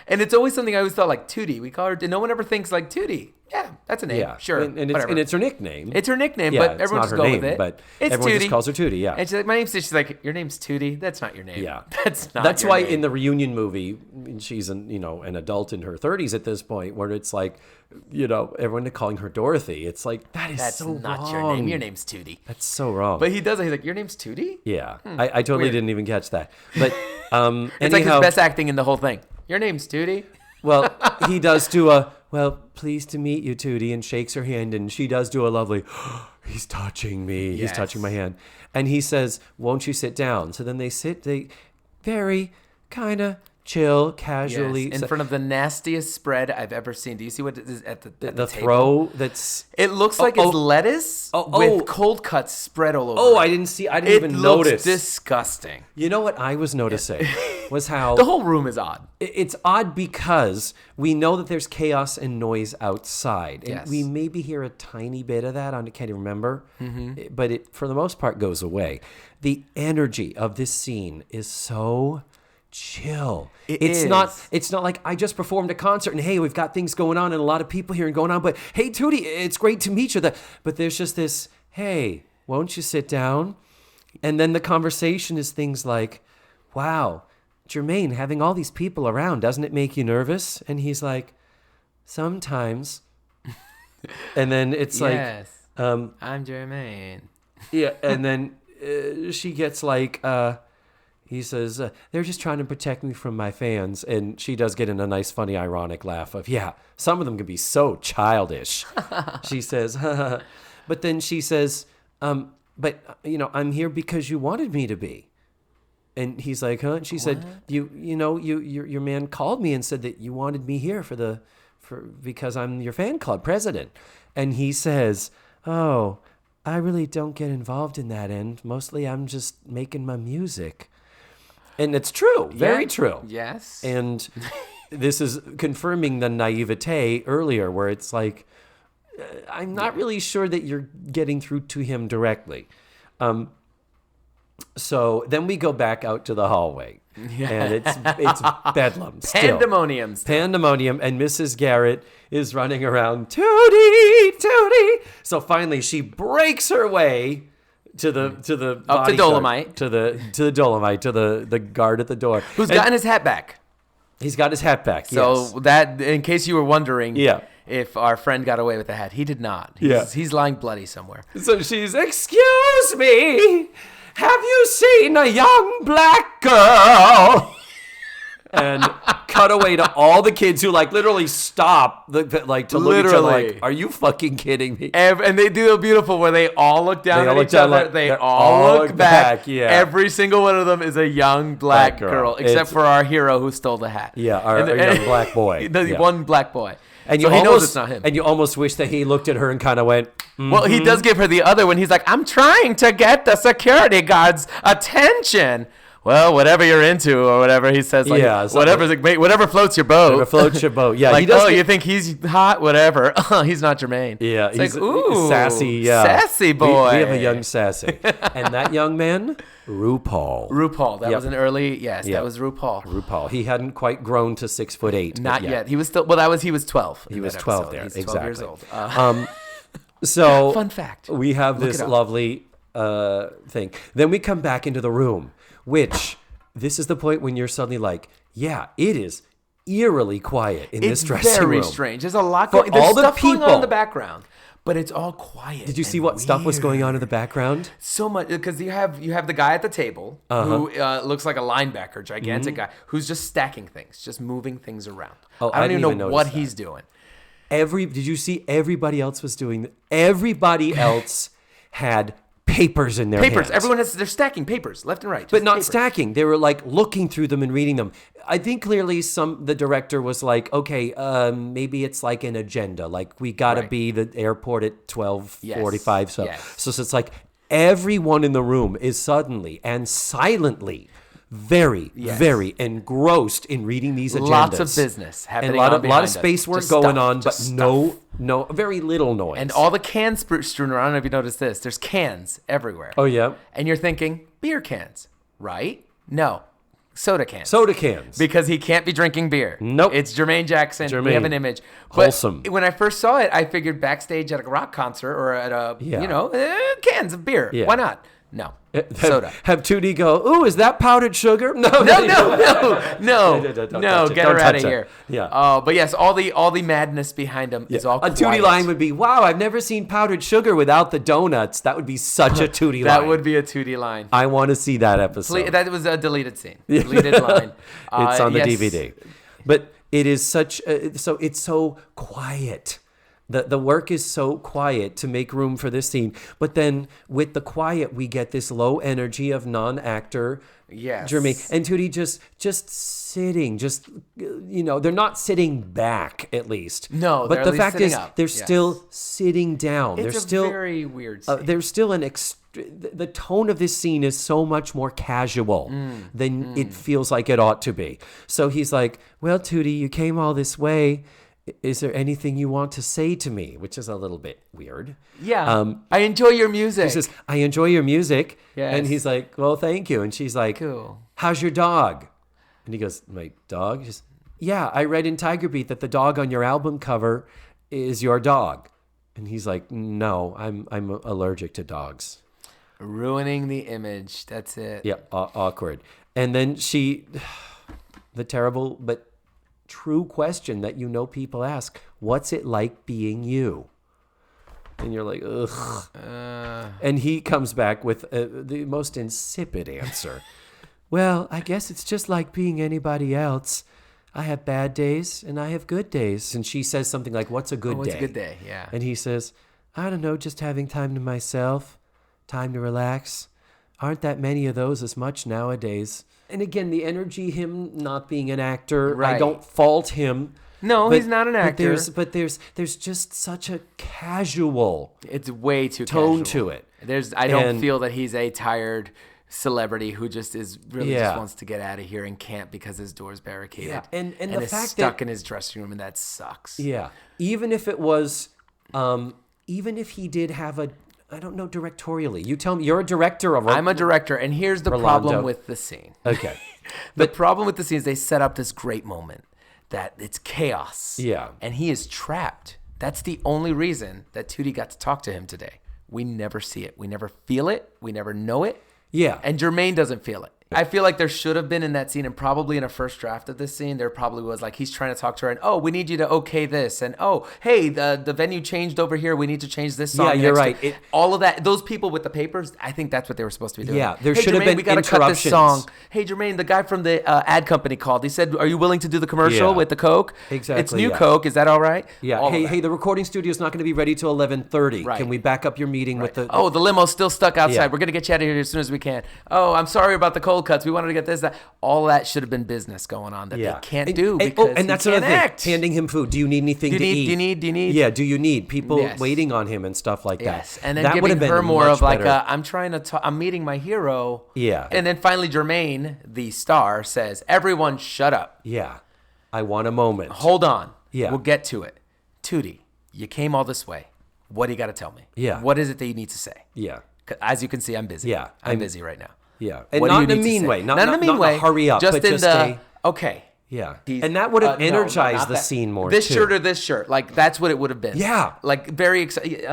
And it's always something I always thought, like, Tootie. We call her, and no one ever thinks, like, Tootie. Yeah, that's a name. Yeah. Sure. And it's her nickname. It's her nickname, Yeah, but everyone it's just not her go name, with it. but it's everyone Tootie. just calls her Tootie, yeah. And she's like, my name's Tootie. She's like, your name's Tootie? That's not your name. Yeah. That's why your name. in the reunion movie, she's an adult in her 30s at this point, where it's like, everyone calling her Dorothy. It's like, that's so not wrong. your name. Your name's Tootie. That's so wrong. But he does it. He's like, your name's Tootie? Yeah. I totally didn't even catch that. But it's like his best acting in the whole thing. Your name's Tootie? Well, he does do pleased to meet you, Tootie, and shakes her hand, and she does do a lovely, he's touching me. Yes. He's touching my hand. And he says, won't you sit down? So then they very kind of chill, casually. Yes, in front of the nastiest spread I've ever seen. Do you see what is at the the table? throw that's... It looks like it's lettuce with cold cuts spread all over. Oh, I didn't even notice. It looks disgusting. You know what I was noticing was how... The whole room is odd. It's odd because we know that there's chaos and noise outside. And we maybe hear a tiny bit of that. I can't even remember. Mm-hmm. But it, for the most part, goes away. The energy of this scene is so... chill. It's not like I just performed a concert and hey, we've got things going on and a lot of people here and going on, but hey, Tootie, it's great to meet you. But there's just this, hey, won't you sit down? And then the conversation is things like, wow, Jermaine, having all these people around, doesn't it make you nervous? And he's like, sometimes. And then it's like, I'm Jermaine. Yeah, and then she gets like, he says, they're just trying to protect me from my fans. And she does get in a nice, funny, ironic laugh of, yeah, some of them can be so childish. She says, but then she says, but, I'm here because you wanted me to be. And he's like, huh? And she said, your man called me and said that you wanted me here because I'm your fan club president. And he says, oh, I really don't get involved in that end. Mostly I'm just making my music. And it's true. Very true. Yes. And this is confirming the naivete earlier, where it's like, I'm not really sure that you're getting through to him directly. So then we go back out to the hallway, and it's bedlam, still. Pandemonium, and Mrs. Garrett is running around, Tootie, Tootie. So finally, she breaks her way to the up to Dolomite, to the Dolomite, to the guard at the door, who's gotten his hat back. He's got his hat back. So that, in case you were wondering, yeah. If our friend got away with the hat, he did not. He's lying bloody somewhere. So she's, excuse me, have you seen a young black girl? And cut away to all the kids who literally stop to look at each other like, are you fucking kidding me? And they do the beautiful where they all look down at each other. They all look back. Yeah. Every single one of them is a young black girl, except for our hero who stole the hat. Yeah, our young black boy. One black boy. And so he knows it's not him. And you almost wish that he looked at her and kind of went, mm-hmm. Well, he does give her the other one. He's like, I'm trying to get the security guard's attention. Well, whatever you're into or whatever, he says, whatever floats your boat. Whatever floats your boat. Yeah, you think he's hot? Whatever. He's not Jermaine. Yeah, he's like, ooh, sassy. Sassy boy. We have a young sassy. And that young man, RuPaul. That was an early, that was RuPaul. He hadn't quite grown to 6'8". Not yet. He was still, he was 12. He was 12 there. He's 12 years old. So fun fact. We have this lovely thing. Then we come back into the room, which this is the point when you're suddenly like, yeah, it is eerily quiet in this dressing room. It's very strange. There's a lot going on. There's stuff going on in the background, but it's all quiet. Did you see what stuff was going on in the background? So much, because you have the guy at the table who looks like a linebacker, gigantic guy, who's just stacking things, just moving things around. I don't even know what he's doing. Did you see everybody else was doing? Everybody else had papers in their hands. Everyone they're stacking papers left and right. But not stacking. They were looking through them and reading them. I think clearly the director was like, okay, maybe it's like an agenda. Like we got to be the airport at 12:45. So it's like everyone in the room is suddenly and silently very engrossed in reading these agendas. Lots of business happening, and a lot of space work going on, but no, very little noise. And all the cans strewn around. I don't know if you noticed this. There's cans everywhere. Oh yeah. And you're thinking beer cans, right? No, soda cans. Because he can't be drinking beer. Nope. It's Jermaine Jackson. We have an image. Wholesome. But when I first saw it, I figured backstage at a rock concert or at a cans of beer. Yeah. Why not? No. Soda. Have Tootie go, ooh, is that powdered sugar? No. Get her out of here. Yeah. But yes, all the madness behind him is all quiet. A Tootie line would be, wow, I've never seen powdered sugar without the donuts. That would be such a Tootie line. That would be a Tootie line. I want to see that episode. That was a deleted scene. Deleted line. It's on the DVD. But it is it's so quiet. The work is so quiet to make room for this scene. But then with the quiet, we get this low energy of non-actor Jermaine. And Tootie just sitting, they're not sitting back at least. No, but the fact is up. They're still sitting down. It's a very weird scene. There's still the tone of this scene is so much more casual than it feels like it ought to be. So he's like, well, Tootie, you came all this way. Is there anything you want to say to me? Which is a little bit weird. Yeah. I enjoy your music. He says, I enjoy your music. Yes. And he's like, well, thank you. And she's like, cool. How's your dog? And he goes, my dog? She says, yeah, I read in Tiger Beat that the dog on your album cover is your dog. And he's like, no, I'm allergic to dogs. Ruining the image. That's it. Yeah, awkward. And then the terrible but true question that people ask, what's it like being you? And you're like, ugh. And he comes back with the most insipid answer. Well, I guess it's just like being anybody else. I have bad days and I have good days. And she says something like, what's a good day? What's a good day? Yeah. And he says, I don't know, just having time to myself, time to relax. Aren't that many of those as much nowadays? And again, the energy, him not being an actor, right. I don't fault him. No, he's not an actor. But there's just such a casual. It's way too tone casual. To it. I don't feel that he's a tired celebrity who just is really just wants to get out of here and can't because his door's barricaded. Yeah. And the is fact stuck in his dressing room, and that sucks. Yeah. Even if it was, even if he did have a, I don't know, directorially. You tell me, you're a director of. I'm a director, and here's the Rolando. problem with the scene. Okay. The problem with the scene is they set up this great moment that it's chaos. Yeah. And he is trapped. That's the only reason that Tootie got to talk to him today. We never see it. We never feel it. We never know it. Yeah. And Jermaine doesn't feel it. I feel like there should have been in that scene, and probably in a first draft of this scene, there probably was like, he's trying to talk to her, and oh, we need you to okay this, and oh, hey, the venue changed over here, we need to change this song. Yeah, you're right. All of that, those people with the papers, I think that's what they were supposed to be doing. Yeah, there hey, should have Jermaine, been we gotta cut this interruptions. song. Hey, Jermaine, the guy from the ad company called. He said, are you willing to do the commercial with the Coke? Exactly. It's new Coke. Is that all right? Yeah. Hey, the recording studio's not going to be ready till 11:30. Right. Can we back up your meeting with the? Oh, the limo's still stuck outside. Yeah. We're going to get you out of here as soon as we can. Oh, I'm sorry about the cold cuts. We wanted to get this, that. All that should have been business going on that they can't do because and that's he can't another thing. act. Handing him food. Do you need anything to eat? Do you need? Yeah. Do you need people waiting on him and stuff like that? Yes. And then that would giving have been her more much of like, better. I'm trying to talk. I'm meeting my hero. Yeah. And then finally, Jermaine, the star, says, "Everyone, shut up. Yeah. I want a moment. Hold on. Yeah. We'll get to it. Tootie, you came all this way. What do you got to tell me? Yeah. What is it that you need to say? Yeah. 'Cause as you can see, I'm busy. Yeah. I'm busy right now. Yeah. And What do not you in a need to mean say? way. Not in a mean way. Hurry up. Just but in just the okay. Yeah. He's- And that would have no, energized not the that. scene more. This too. shirt or this shirt, like that's what it would have been. Yeah. like very exciting.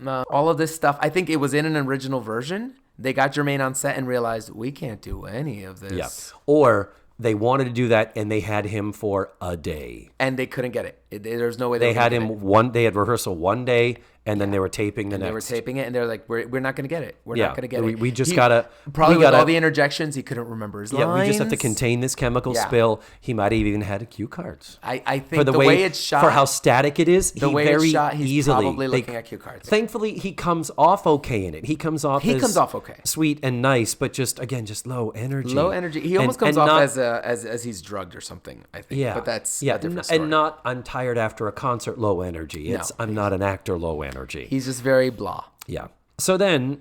All of this stuff. I think it was in an original version. They got Jermaine on set and realized we can't do any of this. Yeah. Or they wanted to do that and they had him for a day. And they couldn't get it. There's no way They were had gonna him get it. one. They had rehearsal one day, and then they were taping the And next. they were taping it, and they're like, "We're not going to get it. We're Yeah, not going to get we- it." we just gotta- probably we with gotta- all the interjections, he couldn't remember his lines. Yeah, we just have to contain this chemical Yeah. spill. He might have even had a cue cards. I think For the, way it's shot, for how static it is, the he way very it's shot, he's easily. probably looking at cue cards. Thankfully, he comes off okay in it. He comes off. okay. Sweet and nice, but just low energy. Low energy. He almost comes and off not- as he's drugged or something. I think. Yeah, but that's yeah, a different story. and not I'm tired after a concert. Low energy. No. It's I'm not an actor. Low energy. He's just very blah. Yeah. So then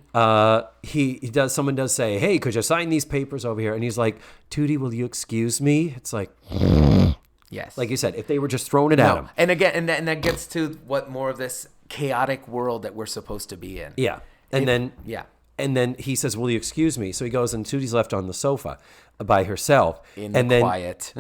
someone does say, hey, could you sign these papers over here? And he's like, Tootie, will you excuse me? It's like, Yes. like you said, if they were just throwing it at him. And again, and that gets to what more of this chaotic world that we're supposed to be in. Yeah. And Yeah. then he says, will you excuse me? So he goes and Tootie's left on the sofa by herself. In the quiet.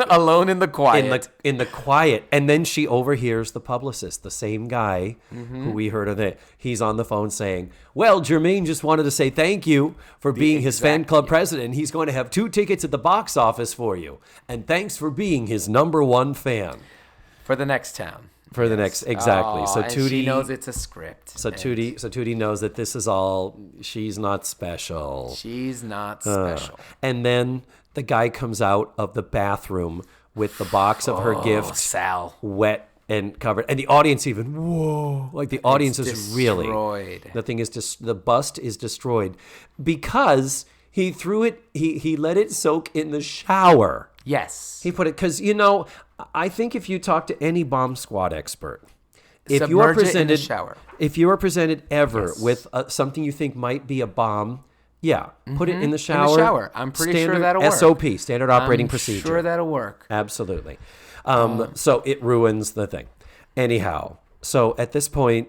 Alone in the quiet. In the quiet. And then she overhears the publicist, the same guy who we heard of it. He's on the phone saying, well, Jermaine just wanted to say thank you for being his fan club president. He's going to have 2 tickets at the box office for you. And thanks for being his #1 fan. For the next town. For the next, exactly. So and Tootie she knows it's a script. So Tootie knows that this is all, she's not special. She's not special. And then the guy comes out of the bathroom with the box of her gift, Sal. wet and covered. And the audience even, whoa. Like the audience is really, destroyed. the thing is just, the bust is destroyed because he threw it, he let it soak in the shower. Yes. He put it, because, I think if you talk to any bomb squad expert, if you Submerge are it in the presented, shower. if you are presented ever with something you think might be a bomb, put it in the shower. In the shower. I'm pretty sure that'll work. SOP, standard operating procedure. Sure that'll work. Absolutely. So it ruins the thing. Anyhow, so at this point,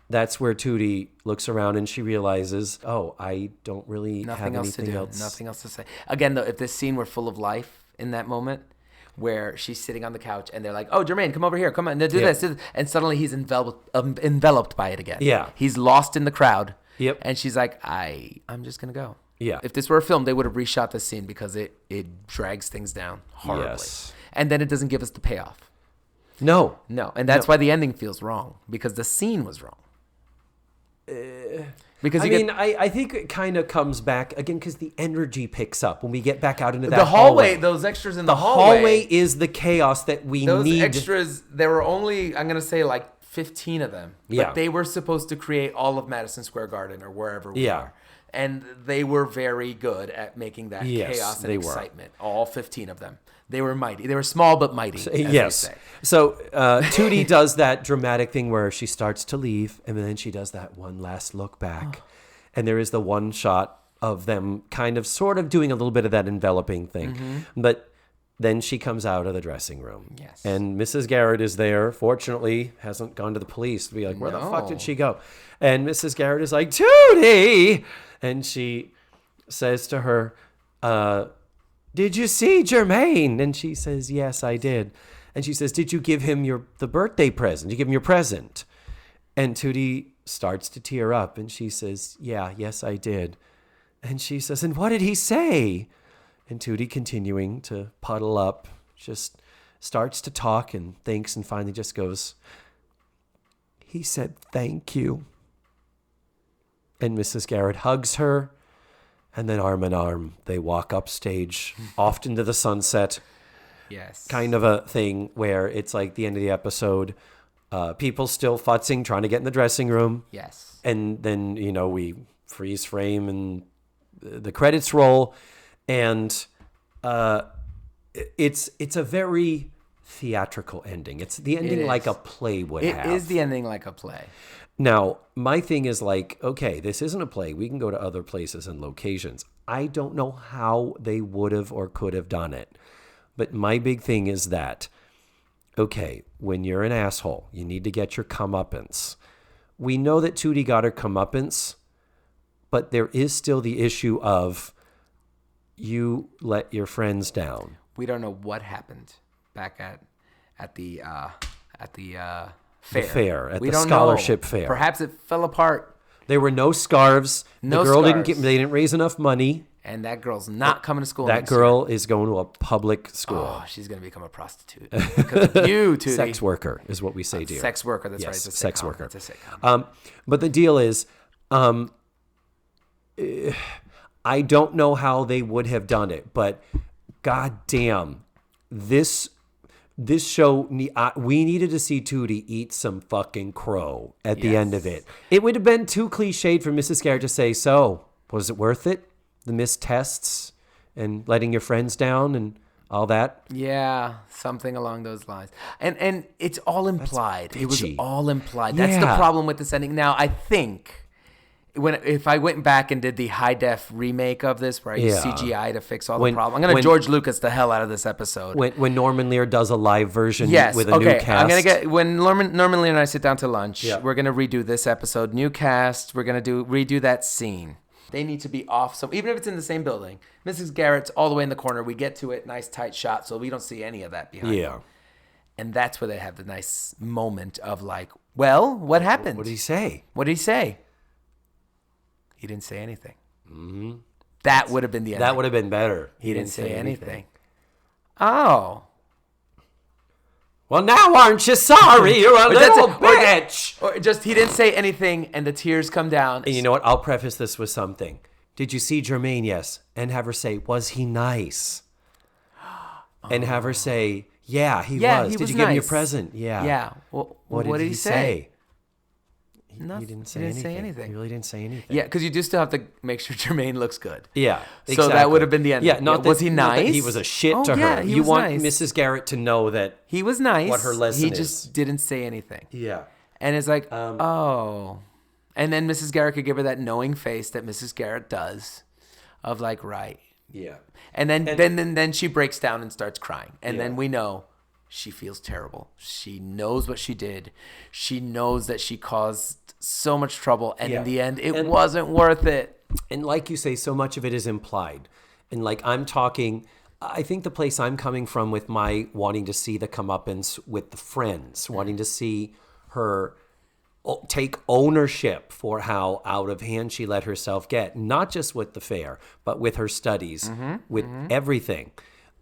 that's where Tootie looks around and she realizes, oh, I don't really Nothing have else to anything do. else. Nothing else to say. Again, though, if this scene were full of life in that moment, where she's sitting on the couch and they're like, "Oh, Jermaine, come over here, come on, do this," and suddenly he's enveloped by it again. Yeah. He's lost in the crowd. Yep. And she's like, I'm just gonna go. Yeah. If this were a film, they would have reshot this scene because it drags things down horribly. Yes. And then it doesn't give us the payoff. No. And that's why the ending feels wrong, because the scene was wrong. Because I think it kind of comes back again because the energy picks up when we get back out into that the hallway, those extras in the hallway is the chaos that we those need. extras, there were only, I'm going to say, like 15 of them. Yeah. But they were supposed to create all of Madison Square Garden or wherever we are. And they were very good at making that chaos and excitement. All 15 of them. They were mighty. They were small but mighty, as they say. So Tootie does that dramatic thing where she starts to leave, and then she does that one last look back. And there is the one shot of them kind of sort of doing a little bit of that enveloping thing. But then she comes out of the dressing room. Yes. And Mrs. Garrett is there. Fortunately, hasn't gone to the police to be like, where the fuck did she go? And Mrs. Garrett is like, Tootie! And she says to her, did you see Jermaine? And she says, yes, I did. And she says, did you give him the birthday present? Did you give him your present? And Tootie starts to tear up. And she says, yes, I did. And she says, and what did he say? And Tootie, continuing to puddle up, just starts to talk and thinks and finally just goes, he said, thank you. And Mrs. Garrett hugs her, and then arm in arm, they walk upstage, off into the sunset. Yes. Kind of a thing where it's like the end of the episode, people still futzing, trying to get in the dressing room. Yes. And then, we freeze frame and the credits roll. And it's a very theatrical ending. It's the ending like a play would have. It is the ending like a play. Now, my thing is like, okay, this isn't a play. We can go to other places and locations. I don't know how they would have or could have done it. But my big thing is that, okay, when you're an asshole, you need to get your comeuppance. We know that Tootie got her comeuppance, but there is still the issue of you let your friends down. We don't know what happened back at the fair. The fair, at we the don't scholarship know. fair. Perhaps it fell apart. There were no scarves. No the girl scarves. they didn't raise enough money. And that girl's not coming to school That next girl is going to a public school. Oh, she's going to become a prostitute. Because of you, Tootie. Sex worker is what we say, dear. Sex worker, that's right. Yes, It's a sex sitcom. worker. It's a sitcom. But the deal is, I don't know how they would have done it, but goddamn, this show, we needed to see Tootie eat some fucking crow at the end of it. It would have been too cliched for Mrs. Garrett to say, so, was it worth it? The missed tests and letting your friends down and all that? Yeah, something along those lines. And it's all implied. It was bitchy. all implied. That's the problem with this ending. Now, I think if I went back and did the high def remake of this, where I used CGI to fix all the problems, I'm going to George Lucas the hell out of this episode. When Norman Lear does a live version with a new cast. I'm going to get, when Norman Lear and I sit down to lunch, we're going to redo this episode, new cast. We're going to redo that scene. They need to be off. So even if it's in the same building, Mrs. Garrett's all the way in the corner. We get to it, nice tight shot, so we don't see any of that behind them. And that's where they have the nice moment of like, well, what happened? What did he say? What did he say? He didn't say anything. Mm-hmm. That would have been the end. That would have been better. He didn't say anything. Oh. Well, now aren't you sorry? You're a little bitch. Or just he didn't say anything and the tears come down. And you know what? I'll preface this with something. Did you see Jermaine? Yes. And have her say, was he nice? And have her say, yeah, he was. Did you give him your present? Yeah. Yeah. Well, what did he say? He didn't say anything. He really didn't say anything. Yeah, because you do still have to make sure Jermaine looks good. Yeah, exactly. So that would have been the end. Yeah, was he nice? He was a shit to her. You want Mrs. Garrett to know that he was nice. What her lesson is. He just didn't say anything. Yeah. And it's like, oh. And then Mrs. Garrett could give her that knowing face that Mrs. Garrett does of like, right. Yeah. And then she breaks down and starts crying. And then we know she feels terrible. She knows what she did. She knows that she caused so much trouble. And in the end, it wasn't worth it. And like you say, so much of it is implied. And like I think the place I'm coming from with my wanting to see the comeuppance with the friends, wanting to see her take ownership for how out of hand she let herself get, not just with the fair, but with her studies, with everything.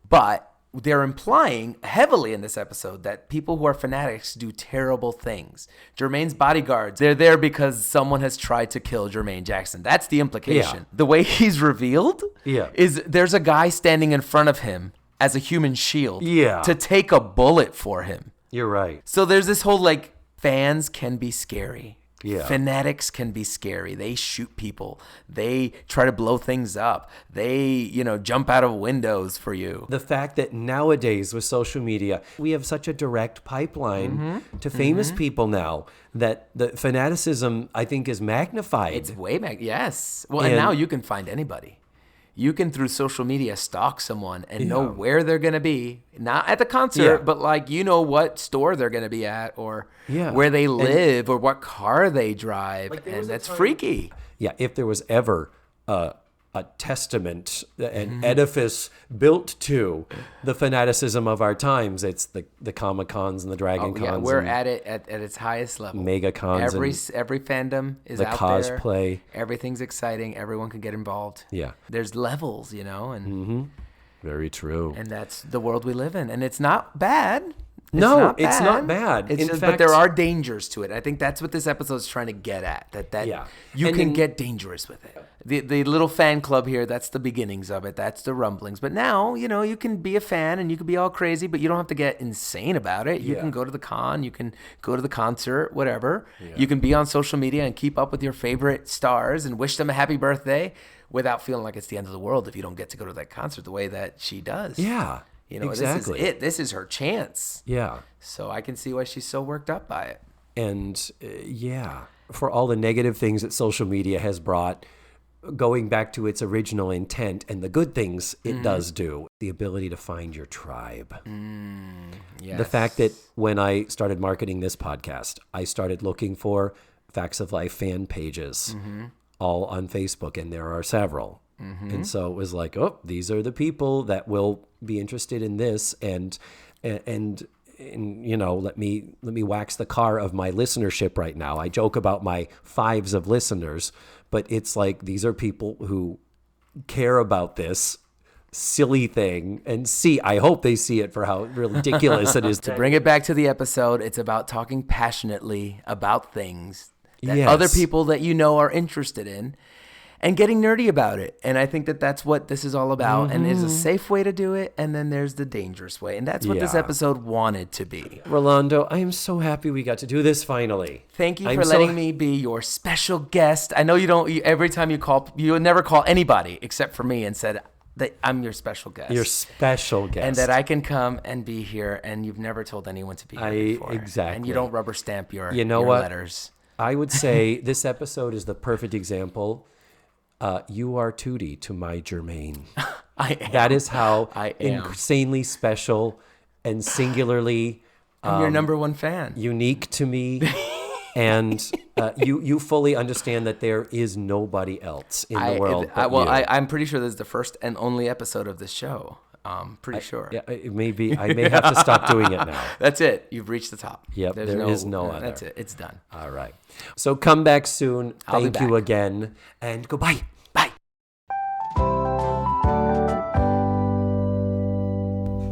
But they're implying heavily in this episode that people who are fanatics do terrible things. Jermaine's bodyguards, they're there because someone has tried to kill Jermaine Jackson. That's the implication. Yeah. The way he's revealed is there's a guy standing in front of him as a human shield to take a bullet for him. You're right. So there's this whole like, fans can be scary. Yeah. Fanatics can be scary. They shoot people. They try to blow things up. They, jump out of windows for you. The fact that nowadays with social media, we have such a direct pipeline to famous people now that the fanaticism, I think, is magnified. It's way yes. Well, and now you can find anybody. You can, through social media, stalk someone and know where they're going to be. Not at the concert, but what store they're going to be at, or where they live, or what car they drive. And that's freaky. Yeah, if there was ever a testament, an edifice built to the fanaticism of our times, it's the Comic-Cons and the Dragon Cons. Yeah, we're at it at its highest level. Mega Cons. Every fandom is out there. The cosplay. Everything's exciting. Everyone can get involved. Yeah. There's levels, and Very true. And that's the world we live in. And it's not bad. It's not bad. It's just, but there are dangers to it. I think that's what this episode is trying to get at. You can get dangerous with it. The little fan club here, that's the beginnings of it. That's the rumblings. But now, you can be a fan and you can be all crazy, but you don't have to get insane about it. You can go to the con, you can go to the concert, whatever. Yeah. You can be on social media and keep up with your favorite stars and wish them a happy birthday without feeling like it's the end of the world if you don't get to go to that concert the way that she does. Yeah. Exactly. This is it. This is her chance. Yeah. So I can see why she's so worked up by it. And for all the negative things that social media has brought, going back to its original intent and the good things it does do, the ability to find your tribe. Yes. The fact that when I started marketing this podcast, I started looking for Facts of Life fan pages, all on Facebook, and there are several. And so it was like, these are the people that will be interested in this, and let me wax the car of my listenership right now. I joke about my fives of listeners, but it's like these are people who care about this silly thing and I hope they see it for how ridiculous it is. To bring it back to the episode, it's about talking passionately about things that other people that are interested in, and getting nerdy about it. And I think that that's what this is all about. And there's a safe way to do it, and then there's the dangerous way. And that's what this epised wanted to be. Rolando, I am so happy we got to do this finally. Thank you for letting me be your special guest. I know every time you call, you would never call anybody except for me and said that I'm your special guest. Your special guest. And that I can come and be here, and you've never told anyone to be here before. Exactly. And you don't rubber stamp your letters. I would say this episode is the perfect example. You are Tootie to my Jermaine. I am. That is how I am. Insanely special and singularly I'm your number one fan. Unique to me. And you fully understand that there is nobody else in the world. I'm pretty sure this is the first and only episode of this show. Pretty sure. Yeah, I may have to stop doing it now. That's it. You've reached the top. Yep, there is no other. That's it. It's done. All right. So come back soon. I'll be back. Thank you again. And goodbye. Bye.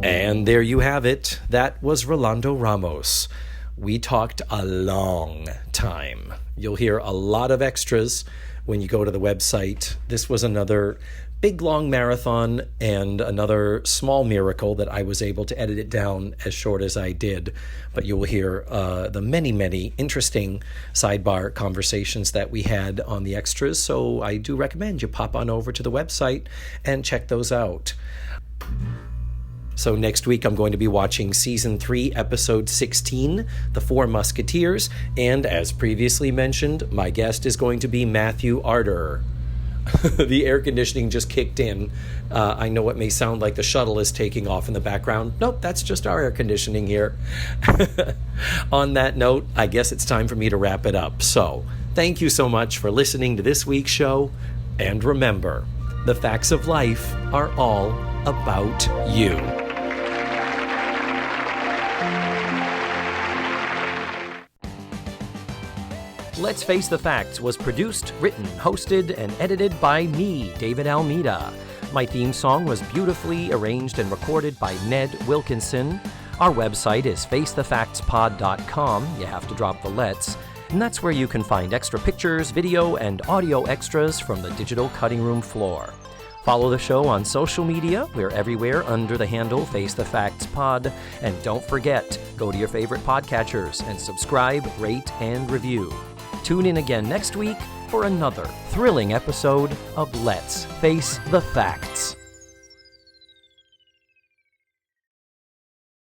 And there you have it. That was Rolando Ramos. We talked a long time. You'll hear a lot of extras when you go to the website. This was another big, long marathon and another small miracle that I was able to edit it down as short as I did. But you will hear the many, many interesting sidebar conversations that we had on the extras. So I do recommend you pop on over to the website and check those out. So next week, I'm going to be watching Season 3, Episode 16, The Four Musketeers. And as previously mentioned, my guest is going to be Matthew Arder. The air conditioning just kicked in. I know it may sound like the shuttle is taking off in the background. Nope, that's just our air conditioning here. On that note, I guess it's time for me to wrap it up. So, thank you so much for listening to this week's show. And remember, the facts of life are all about you. Let's Face the Facts was produced, written, hosted, and edited by me, David Almeida. My theme song was beautifully arranged and recorded by Ned Wilkinson. Our website is facethefactspod.com. You have to drop the let's. And that's where you can find extra pictures, video, and audio extras from the digital cutting room floor. Follow the show on social media. We're everywhere under the handle Face the Facts Pod. And don't forget, go to your favorite podcatchers and subscribe, rate, and review. Tune in again next week for another thrilling episode of Let's Face the Facts.